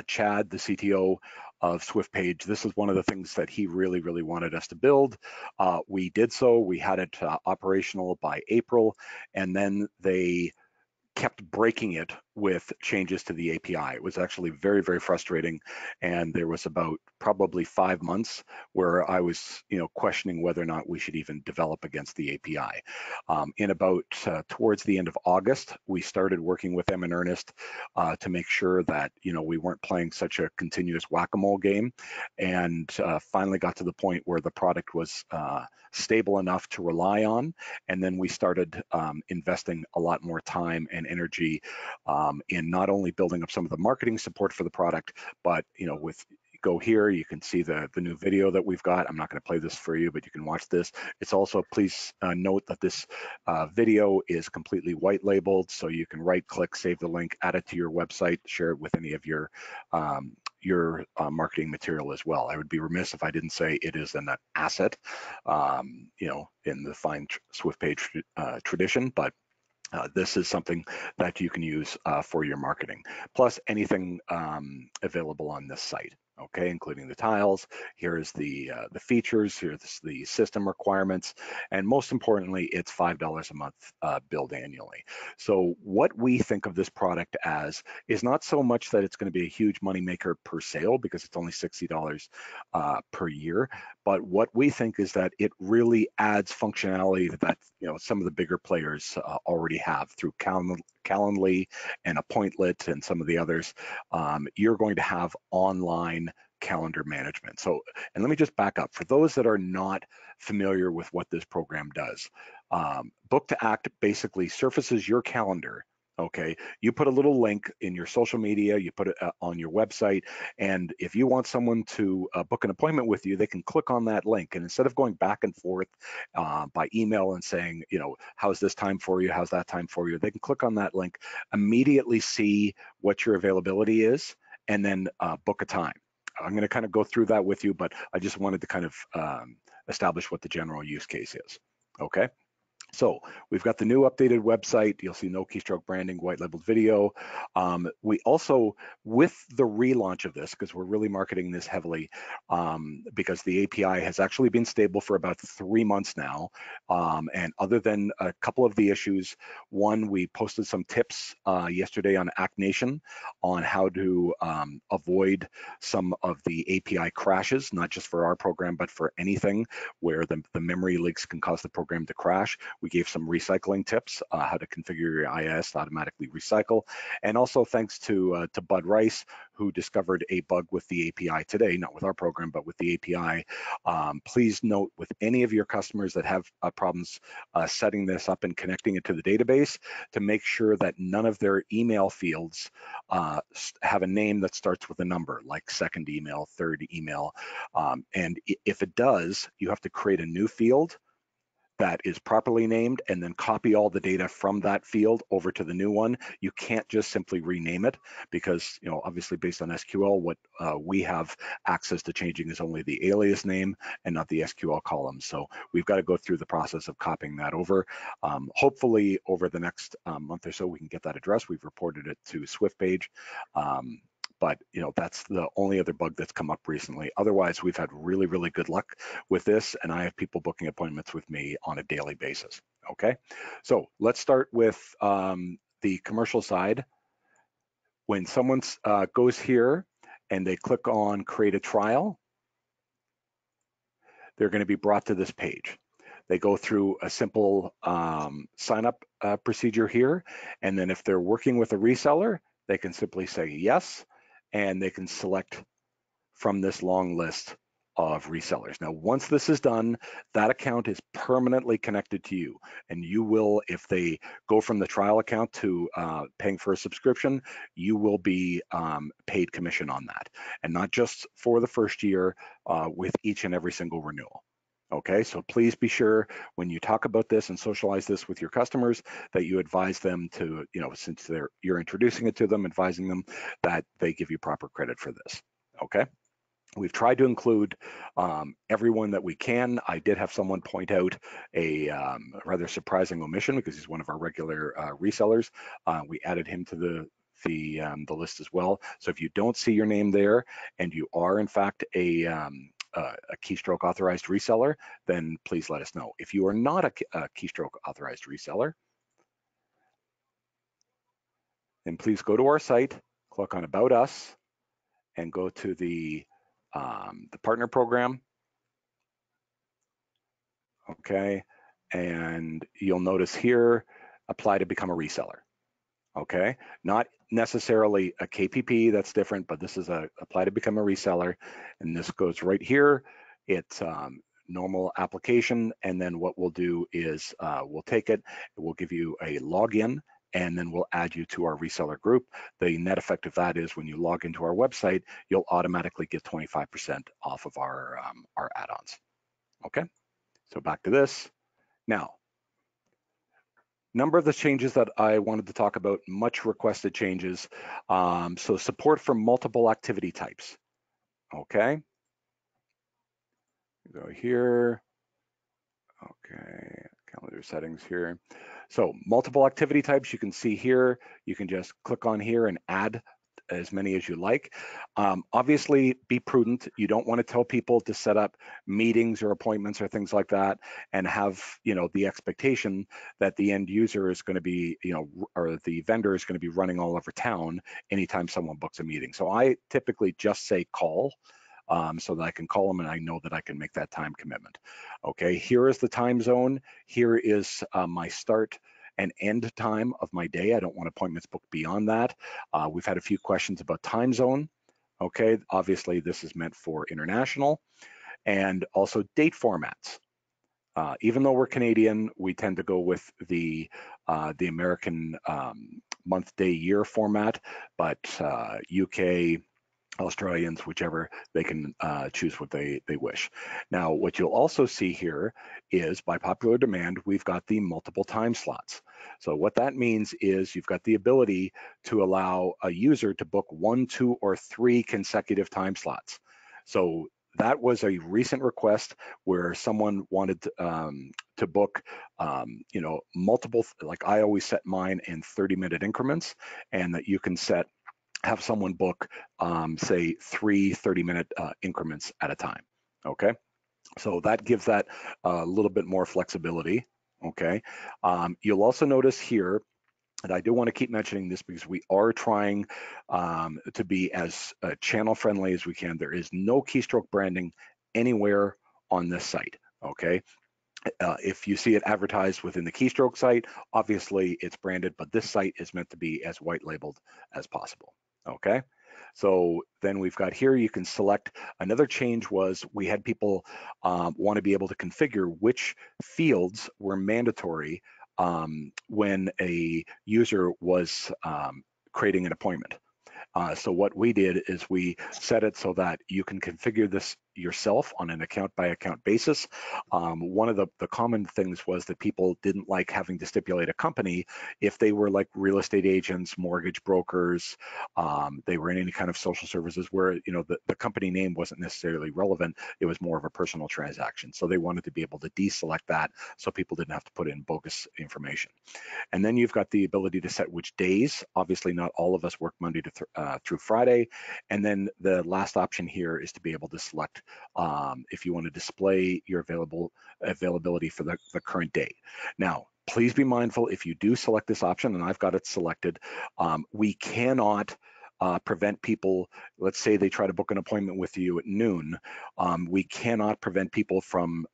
[SPEAKER 3] Chad, the CTO of SwiftPage, this is one of the things that he really, really wanted us to build. We did so. We had it operational by April, and then they kept breaking it with changes to the API. It was actually very, very frustrating. And there was about probably 5 months where I was, questioning whether or not we should even develop against the API. In about towards the end of August, we started working with them in earnest to make sure that, we weren't playing such a continuous whack-a-mole game, and finally got to the point where the product was stable enough to rely on. And then we started investing a lot more time and energy in not only building up some of the marketing support for the product, but go here, you can see the new video that we've got. I'm not going to play this for you, but you can watch this. It's also, please note that this video is completely white labeled, so you can right click, save the link, add it to your website, share it with any of your marketing material as well. I would be remiss if I didn't say it is an asset, in the fine SwiftPage tradition, but this is something that you can use for your marketing, plus anything available on this site. Okay, including the tiles. Here's the features. Here's the system requirements, and most importantly, it's $5 a month billed annually. So what we think of this product as is not so much that it's going to be a huge moneymaker per sale, because it's only $60 per year, but what we think is that it really adds functionality that some of the bigger players already have through Calendly and Appointlet and some of the others. You're going to have online calendar management. So, and let me just back up. For those that are not familiar with what this program does, BooktoAct basically surfaces your calendar. Okay, you put a little link in your social media, you put it on your website, and if you want someone to book an appointment with you, they can click on that link, and instead of going back and forth by email and saying, how's this time for you, how's that time for you, they can click on that link, immediately see what your availability is, and then book a time. I'm going to kind of go through that with you, but I just wanted to kind of establish what the general use case is. Okay. So we've got the new updated website. You'll see no keystroke branding, white labeled video. We also, with the relaunch of this, because we're really marketing this heavily, because the API has actually been stable for about 3 months now. And other than a couple of the issues, one, we posted some tips yesterday on Act Nation on how to avoid some of the API crashes, not just for our program, but for anything where the memory leaks can cause the program to crash. We gave some recycling tips, how to configure your IIS to automatically recycle. And also thanks to Bud Rice, who discovered a bug with the API today, not with our program, but with the API. Please note with any of your customers that have problems setting this up and connecting it to the database, to make sure that none of their email fields have a name that starts with a number, like second email, third email. And if it does, you have to create a new field that is properly named and then copy all the data from that field over to the new one. You can't just simply rename it because, you know, obviously based on SQL, what we have access to changing is only the alias name and not the SQL column. So we've got to go through the process of copying that over. Hopefully over the next month or so, we can get that addressed. We've reported it to SwiftPage. But you know, that's the only other bug that's come up recently. Otherwise, we've had really, really good luck with this, and I have people booking appointments with me on a daily basis. Okay, so let's start with the commercial side. When someone goes here and they click on create a trial, they're going to be brought to this page. They go through a simple sign up procedure here, and then if they're working with a reseller, they can simply say yes, and they can select from this long list of resellers. Now, once this is done, that account is permanently connected to you, and you will, if they go from the trial account to paying for a subscription, you will be paid commission on that, and not just for the first year, with each and every single renewal. Okay, so please be sure when you talk about this and socialize this with your customers that you advise them to, you know, since you're introducing it to them, advising them that they give you proper credit for this. Okay, we've tried to include everyone that we can. I did have someone point out a rather surprising omission because he's one of our regular resellers. We added him to the list as well. So if you don't see your name there and you are in fact a Keystroke authorized reseller, then please let us know. If you are not a Keystroke authorized reseller, then please go to our site, click on About Us, and go to the partner program. Okay, and you'll notice here, apply to become a reseller. Okay, not necessarily a KPP, that's different, but this is a apply to become a reseller, and this goes right here. It's normal application, and then what we'll do is we'll take it, we'll give you a login, and then we'll add you to our reseller group. The net effect of that is when you log into our website, you'll automatically get 25% off of our add-ons. Okay, so back to this. Now, number of the changes that I wanted to talk about, much requested changes. So support for multiple activity types. Okay, go here. Okay, calendar settings here. So multiple activity types, you can see here, you can just click on here and add as many as you like. Obviously, be prudent. You don't want to tell people to set up meetings or appointments or things like that and have, you know, the expectation that the end user is going to be, you know, or the vendor is going to be running all over town anytime someone books a meeting. So I typically just say call. So that I can call them and I know that I can make that time commitment. Okay, here is the time zone. Here is my start and end time of my day. I don't want appointments booked beyond that. We've had a few questions about time zone. Okay, obviously this is meant for international, and also date formats. Even though we're Canadian, we tend to go with the American month, day, year format, but UK, Australians, whichever, they can choose what they wish. Now, what you'll also see here is by popular demand, we've got the multiple time slots. So what that means is you've got the ability to allow a user to book 1, 2, or 3 consecutive time slots. So that was a recent request where someone wanted to book, you know, multiple, like I always set mine in 30-minute increments, and that you can have someone book, say, 3 30-minute increments at a time. Okay, so that gives that a little bit more flexibility. Okay, you'll also notice here, and I do want to keep mentioning this because we are trying to be as channel friendly as we can. There is no keystroke branding anywhere on this site. Okay, if you see it advertised within the Keystroke site, obviously it's branded, but this site is meant to be as white labeled as possible. Okay, so then we've got here, you can select. Another change was we had people want to be able to configure which fields were mandatory when a user was creating an appointment. So what we did is we set it so that you can configure this yourself on an account by account basis. One of the common things was that people didn't like having to stipulate a company if they were like real estate agents, mortgage brokers, they were in any kind of social services where, you know, the company name wasn't necessarily relevant. It was more of a personal transaction. So they wanted to be able to deselect that so people didn't have to put in bogus information. And then you've got the ability to set which days. Obviously, not all of us work Monday to through Friday. And then the last option here is to be able to select if you want to display your availability for the current day. Now, please be mindful if you do select this option, and I've got it selected, we cannot prevent people, let's say they try to book an appointment with you at noon, we cannot prevent people from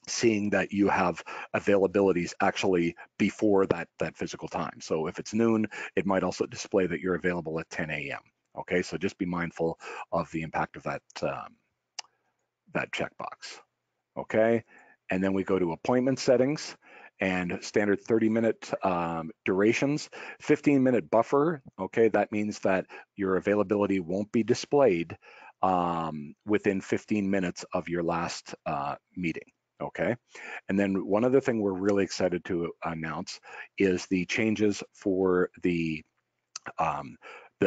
[SPEAKER 3] seeing that you have availabilities actually before that physical time. So if it's noon, it might also display that you're available at 10 a.m. Okay, so just be mindful of the impact of that checkbox. Okay, and then we go to appointment settings and standard 30-minute durations, 15-minute buffer. Okay, that means that your availability won't be displayed within 15 minutes of your last meeting. Okay, and then one other thing we're really excited to announce is the changes for the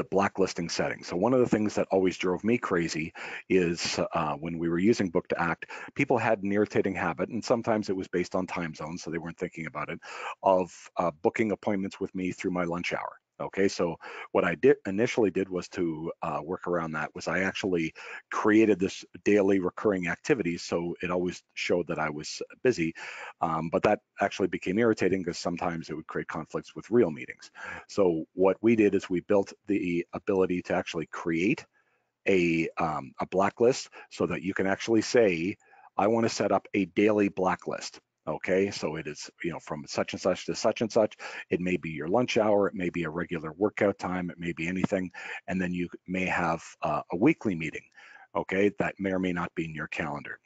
[SPEAKER 3] blacklisting settings. So one of the things that always drove me crazy is when we were using BooktoAct, people had an irritating habit, and sometimes it was based on time zones, so they weren't thinking about it, of booking appointments with me through my lunch hour. Okay, so what I initially did was to work around that was I actually created this daily recurring activity, so it always showed that I was busy, but that actually became irritating because sometimes it would create conflicts with real meetings. So what we did is we built the ability to actually create a blacklist so that you can actually say, I want to set up a daily blacklist. Okay, so it is, you know, from such and such to such and such. It may be your lunch hour, it may be a regular workout time, it may be anything, and then you may have a weekly meeting. Okay, that may or may not be in your calendar.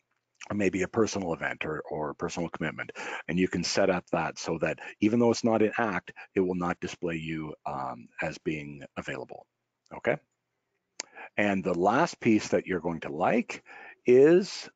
[SPEAKER 3] Or maybe a personal event or personal commitment, and you can set up that so that even though it's not an act, it will not display you as being available. Okay, and the last piece that you're going to like is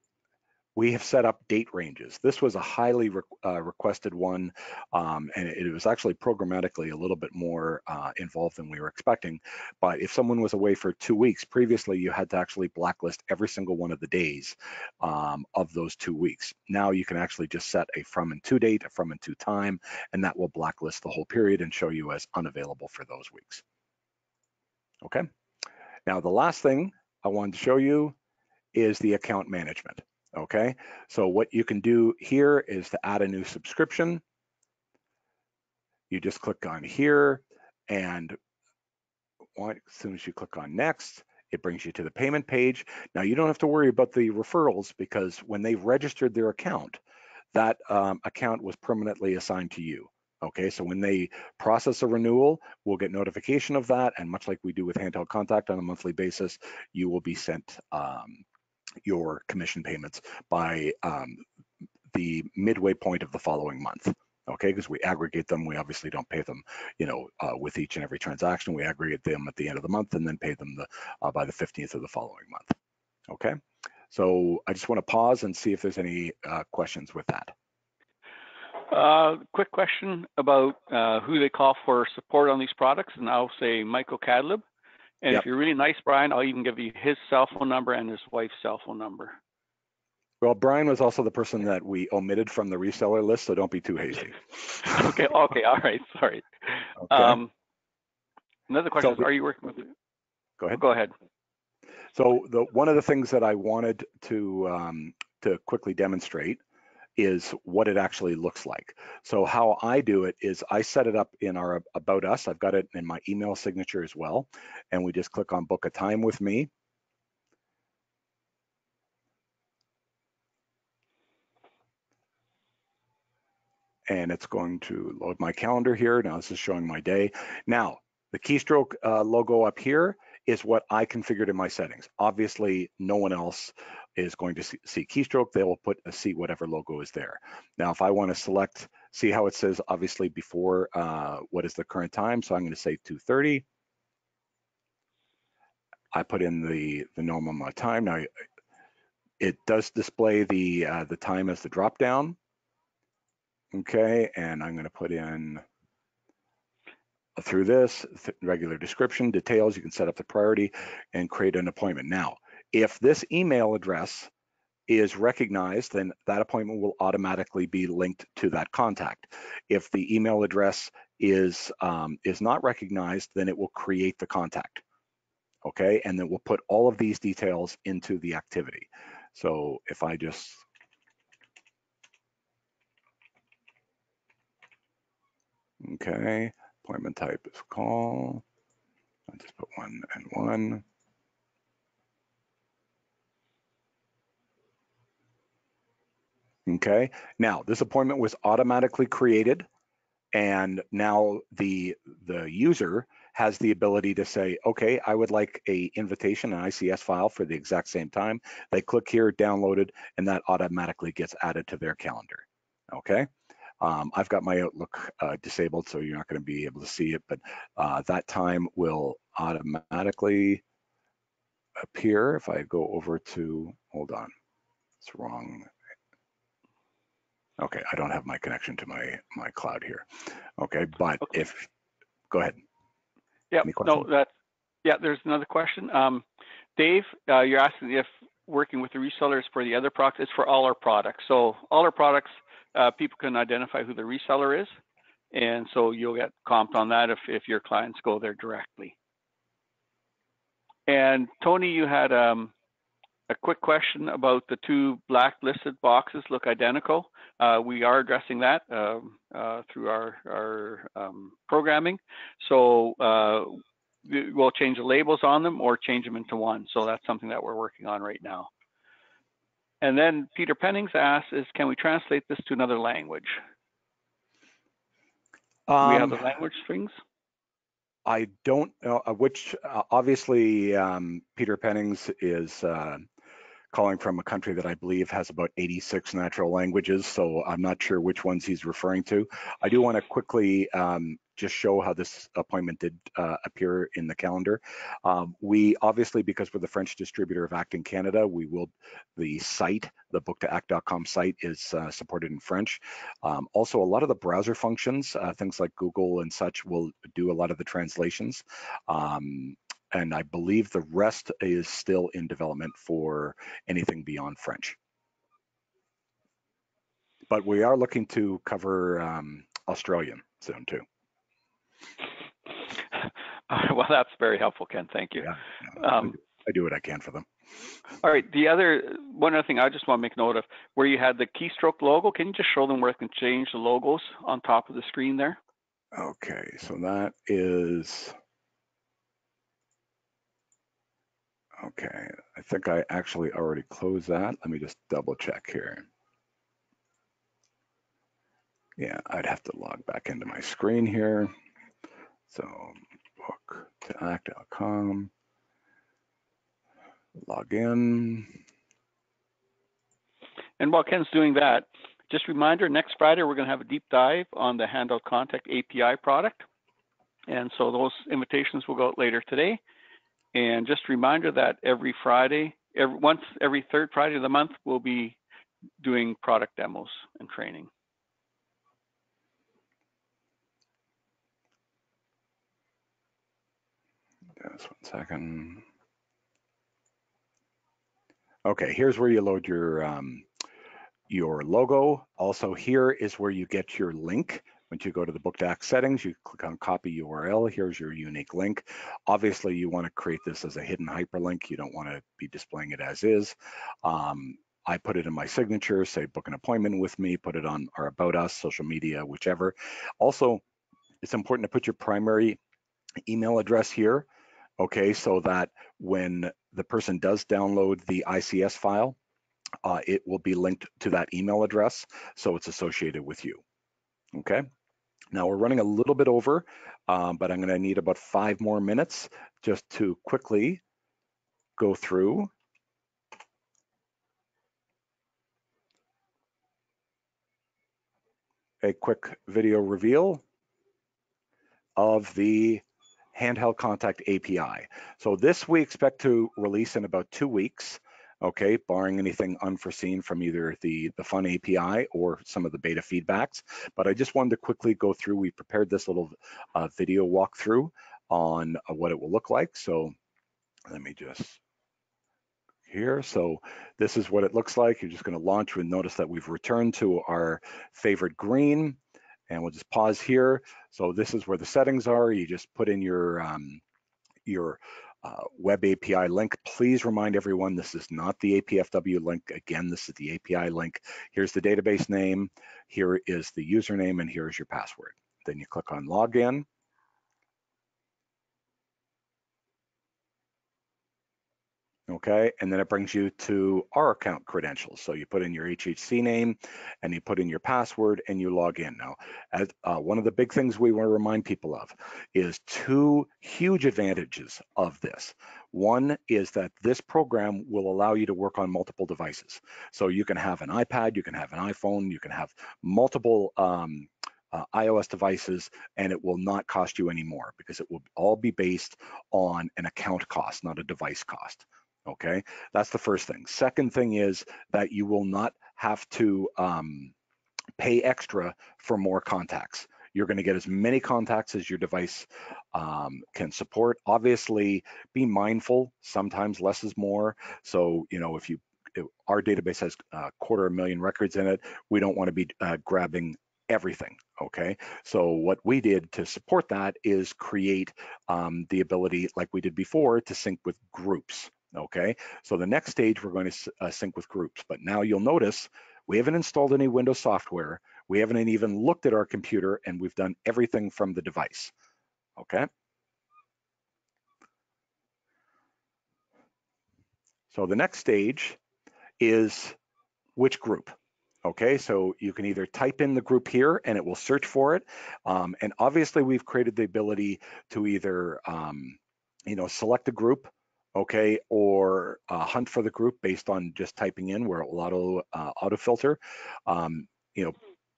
[SPEAKER 3] we have set up date ranges. This was a highly requested one, and it was actually programmatically a little bit more involved than we were expecting. But if someone was away for 2 weeks, previously you had to actually blacklist every single one of the days of those 2 weeks. Now you can actually just set a from and to date, a from and to time, and that will blacklist the whole period and show you as unavailable for those weeks. Okay. Now the last thing I wanted to show you is the account management. Okay, so what you can do here is to add a new subscription. You just click on here, and as soon as you click on next, it brings you to the payment page. Now you don't have to worry about the referrals because when they registered their account, that account was permanently assigned to you. Okay, so when they process a renewal, we'll get notification of that, and much like we do with Handheld Contact on a monthly basis, you will be sent your commission payments by the midway point of the following month. Okay, because we aggregate them. We obviously don't pay them, you know, with each and every transaction. We aggregate them at the end of the month and then pay them by the 15th of the following month. Okay, so I just want to pause and see if there's any questions with that.
[SPEAKER 1] Quick question about who they call for support on these products, and I'll say Michael Cadlib. And
[SPEAKER 3] Yep.
[SPEAKER 1] If you're really nice, Brian, I'll even give you his cell phone number and his wife's cell phone number.
[SPEAKER 3] Well, Brian was also the person that we omitted from the reseller list, so don't be too hasty.
[SPEAKER 1] Okay, all right, sorry.
[SPEAKER 3] Okay.
[SPEAKER 1] Another question is, are you working with?
[SPEAKER 3] Go ahead.
[SPEAKER 1] Go ahead.
[SPEAKER 3] So one of the things that I wanted to quickly demonstrate is what it actually looks like. So how I do it is I set it up in our About Us. I've got it in my email signature as well. And we just click on Book a Time with Me. And it's going to load my calendar here. Now this is showing my day. Now, the Keystroke logo up here is what I configured in my settings. Obviously, no one else is going to see Keystroke. They will see whatever logo is there. Now, if I want to select, see how it says obviously before what is the current time. So I'm going to say 2:30. I put in the normal amount of time. Now, It does display the time as the drop down. Okay, and I'm going to put in through this regular description, details. You can set up the priority and create an appointment. Now, if this email address is recognized, then that appointment will automatically be linked to that contact. If the email address is not recognized, then it will create the contact. Okay, and then we'll put all of these details into the activity. So if I just okay, appointment type is call. I'll just put 1 and 1. Okay, now this appointment was automatically created, and now the user has the ability to say, okay, I would like a invitation, an ICS file for the exact same time. They click here, download it, and that automatically gets added to their calendar. Okay. I've got my Outlook disabled, so you're not going to be able to see it, but that time will automatically appear. If I go over to, hold on, it's wrong. Okay, I don't have my connection to my cloud here. Okay, but
[SPEAKER 1] okay.
[SPEAKER 3] Go ahead.
[SPEAKER 1] Yeah, no, there's another question. Dave, you're asking if working with the resellers for the other products, it's for all our products. So all our products, people can identify who the reseller is, and so you'll get comped on that if your clients go there directly. And Tony, you had a quick question about the 2 blacklisted boxes look identical. We are addressing that through our programming. So we'll change the labels on them or change them into one. So that's something that we're working on right now. And then Peter Pennings asks, can we translate this to another language? Do we have the language strings?
[SPEAKER 3] I don't know, which obviously Peter Pennings is calling from a country that I believe has about 86 natural languages, so I'm not sure which ones he's referring to. I do want to quickly just show how this appointment did appear in the calendar. We obviously, because we're the French distributor of ACT in Canada, the site, the BooktoAct.com site is supported in French. Also, a lot of the browser functions, things like Google and such, will do a lot of the translations. And I believe the rest is still in development for anything beyond French. But we are looking to cover Australian soon too.
[SPEAKER 1] Well, that's very helpful, Ken. Thank you.
[SPEAKER 3] Yeah, I do what I can for them.
[SPEAKER 1] All right. One other thing I just want to make note of, where you had the Keystroke logo, can you just show them where it can change the logos on top of the screen there?
[SPEAKER 3] Okay, so that is, okay, I think I actually already closed that. Let me just double check here. Yeah, I'd have to log back into my screen here. So BooktoAct.com, log in.
[SPEAKER 1] And while Ken's doing that, just a reminder, next Friday, we're going to have a deep dive on the Handout Contact API product. And so those invitations will go out later today. And just a reminder that every Friday, every third Friday of the month, we'll be doing product demos and training.
[SPEAKER 3] Just 1 second. Okay, here's where you load your logo. Also, here is where you get your link. Once you go to the BooktoAct settings, you click on copy URL. Here's your unique link. Obviously, you want to create this as a hidden hyperlink. You don't want to be displaying it as is. I put it in my signature, say book an appointment with me, put it on our About Us, social media, whichever. Also, it's important to put your primary email address here, okay, so that when the person does download the ICS file, it will be linked to that email address, so it's associated with you, okay? Now we're running a little bit over, but I'm gonna need about 5 more minutes just to quickly go through. A quick video reveal of the Handheld Contact API. So this we expect to release in about 2 weeks. okay, barring anything unforeseen from either the Fun API or some of the beta feedbacks. But I just wanted to quickly go through, we prepared this little video walkthrough on what it will look like. So let me just here. So this is what it looks like. You're just going to launch and notice that we've returned to our favorite green, and we'll just pause here. So this is where the settings are. You just put in your web API link. Please remind everyone, this is not the APFW link. Again, this is the API link. Here's the database name. Here is the username, and here's your password. Then you click on login. Okay, and then it brings you to our account credentials. So you put in your HHC name and you put in your password and you log in. Now, as, one of the big things we want to remind people of is two huge advantages of this. One is that this program will allow you to work on multiple devices. So you can have an iPad, you can have an iPhone, you can have multiple iOS devices, and it will not cost you any more because it will all be based on an account cost, not a device cost. Okay, that's the first thing. Second thing is that you will not have to pay extra for more contacts. You're going to get as many contacts as your device can support. Obviously, be mindful. Sometimes less is more. So, you know, if our database has 250,000 records in it, we don't want to be grabbing everything. Okay, so what we did to support that is create the ability, like we did before, to sync with groups. Okay, so the next stage we're going to sync with groups, but now you'll notice we haven't installed any Windows software. We haven't even looked at our computer, and we've done everything from the device. Okay. So the next stage is which group. Okay, so you can either type in the group here and it will search for it. And obviously we've created the ability to either, you know, select a group, okay, or hunt for the group based on just typing in where it will auto filter. You know,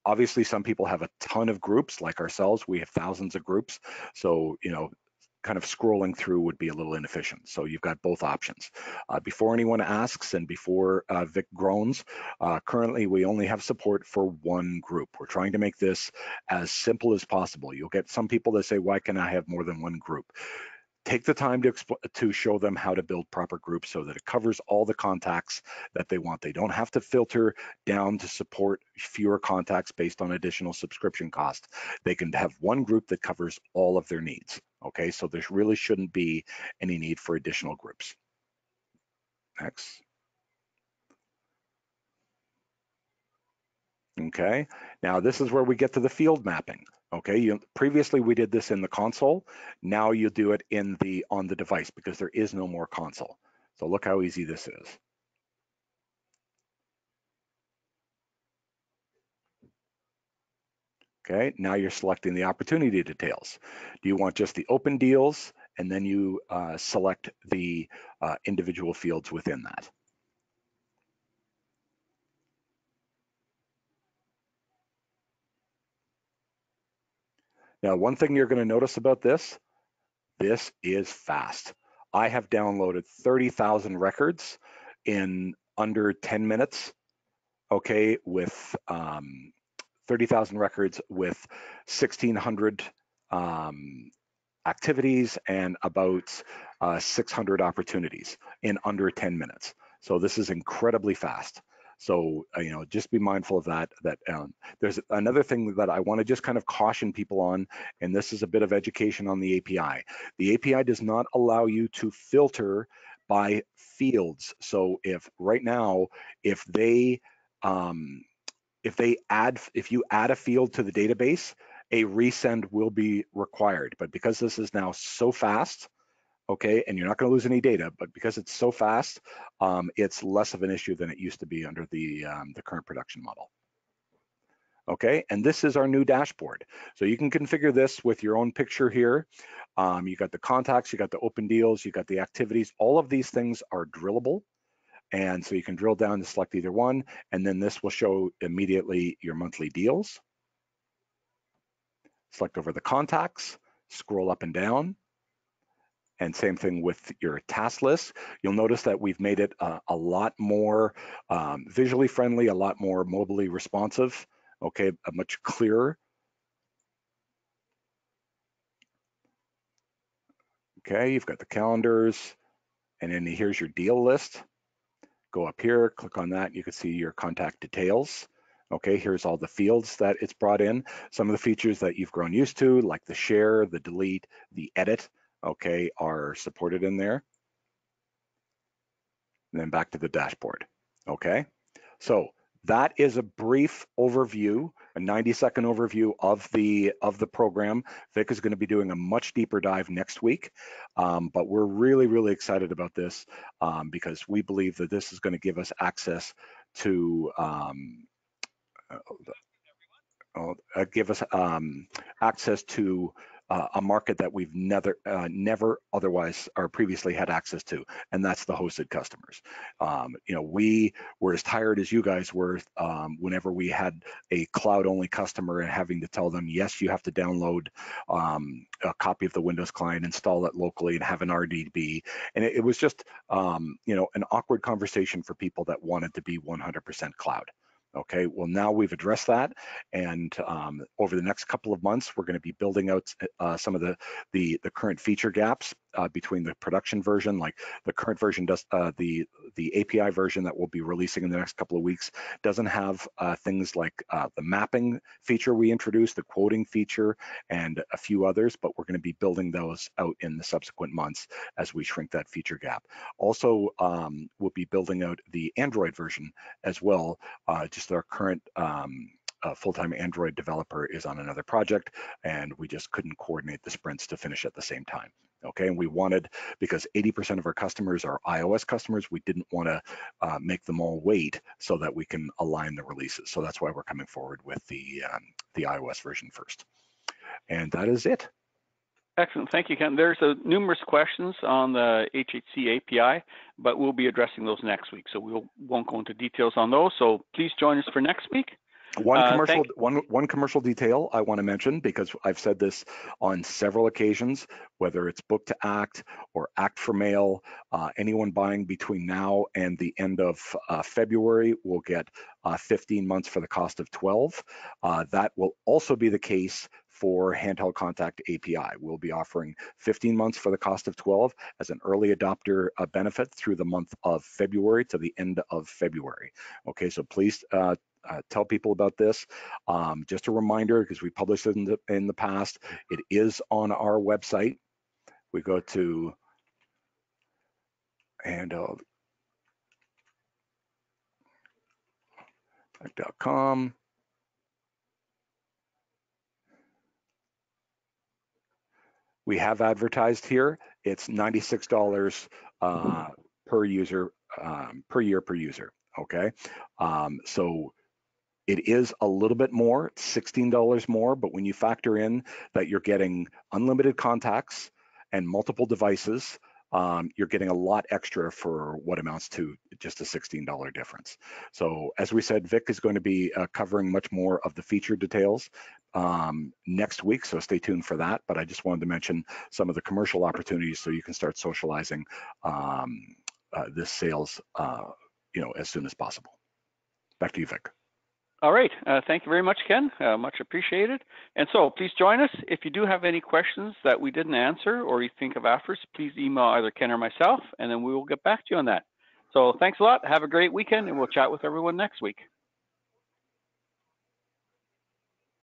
[SPEAKER 3] obviously some people have a ton of groups like ourselves. We have thousands of groups. So, you know, kind of scrolling through would be a little inefficient. So you've got both options. Before anyone asks and before Vic groans, currently we only have support for one group. We're trying to make this as simple as possible. You'll get some people that say, why can I have more than one group? Take the time to show them how to build proper groups so that it covers all the contacts that they want. They don't have to filter down to support fewer contacts based on additional subscription cost. They can have one group that covers all of their needs. Okay, so there really shouldn't be any need for additional groups. Next. Okay, now this is where we get to the field mapping. Okay, previously we did this in the console. Now you do it on the device because there is no more console. So look how easy this is. Okay, now you're selecting the opportunity details. Do you want just the open deals? And then you select the individual fields within that. Now, one thing you're going to notice about this is fast. I have downloaded 30,000 records in under 10 minutes, okay, with 30,000 records with 1,600 activities and about 600 opportunities in under 10 minutes. So this is incredibly fast. So, you know, just be mindful of that. There's another thing that I want to just kind of caution people on, and this is a bit of education on the API. The API does not allow you to filter by fields. So if right now, if you add a field to the database, a resend will be required. But because this is now so fast, okay, and you're not going to lose any data, but because it's so fast, it's less of an issue than it used to be under the current production model. Okay, and this is our new dashboard. So you can configure this with your own picture here. You got the contacts, you got the open deals, you got the activities. All of these things are drillable. And so you can drill down to select either one, and then this will show immediately your monthly deals. Select over the contacts, scroll up and down, And same thing with your task list. You'll notice that we've made it a lot more visually friendly, a lot more mobily responsive, okay, much clearer. Okay, you've got the calendars, and then here's your deal list. Go up here, click on that, you can see your contact details. Okay, here's all the fields that it's brought in. Some of the features that you've grown used to, like the share, the delete, the edit, okay, are supported in there. And then back to the dashboard, okay? So that is a brief overview, a 90-second overview of the program. Vic is going to be doing a much deeper dive next week, but we're really, really excited about this because we believe that this is going to give us access to access to a market that we've never otherwise or previously had access to, and that's the hosted customers. You know, we were as tired as you guys were whenever we had a cloud-only customer and having to tell them, yes, you have to download a copy of the Windows client, install it locally, and have an RDB. And it was just, you know, an awkward conversation for people that wanted to be 100% cloud. Okay, well, now we've addressed that, and over the next couple of months, we're going to be building out some of the current feature gaps between the production version. Like the current version does, the API version that we'll be releasing in the next couple of weeks doesn't have things like the mapping feature we introduced, the quoting feature, and a few others, but we're going to be building those out in the subsequent months as we shrink that feature gap. Also, we'll be building out the Android version as well. Just our current full-time Android developer is on another project, and we just couldn't coordinate the sprints to finish at the same time. Okay, and we wanted, because 80% of our customers are iOS customers, we didn't want to make them all wait so that we can align the releases. So that's why we're coming forward with the iOS version first. And that is it.
[SPEAKER 1] Excellent, thank you, Ken. There's numerous questions on the HHC API, but we'll be addressing those next week, so we won't go into details on those. So please join us for next week.
[SPEAKER 3] One commercial detail I want to mention, because I've said this on several occasions, whether it's BooktoAct or Act for Mail, anyone buying between now and the end of February will get 15 months for the cost of 12. That will also be the case for Handheld Contact API. We'll be offering 15 months for the cost of 12 as an early adopter benefit through the month of February to the end of February. Okay, so please tell people about this. Just a reminder, because we published it in the past, it is on our website. We go to handheld.com. We have advertised here. It's $96 per user, per year per user. Okay, so it is a little bit more, $16 more, but when you factor in that you're getting unlimited contacts and multiple devices, you're getting a lot extra for what amounts to just a $16 difference. So as we said, Vic is going to be covering much more of the feature details next week, so stay tuned for that. But I just wanted to mention some of the commercial opportunities so you can start socializing this sales, you know, as soon as possible. Back to you, Vic.
[SPEAKER 1] All right, thank you very much, Ken, much appreciated. And so please join us. If you do have any questions that we didn't answer or you think of afterwards, please email either Ken or myself, and then we will get back to you on that. So thanks a lot, have a great weekend, and we'll chat with everyone next week.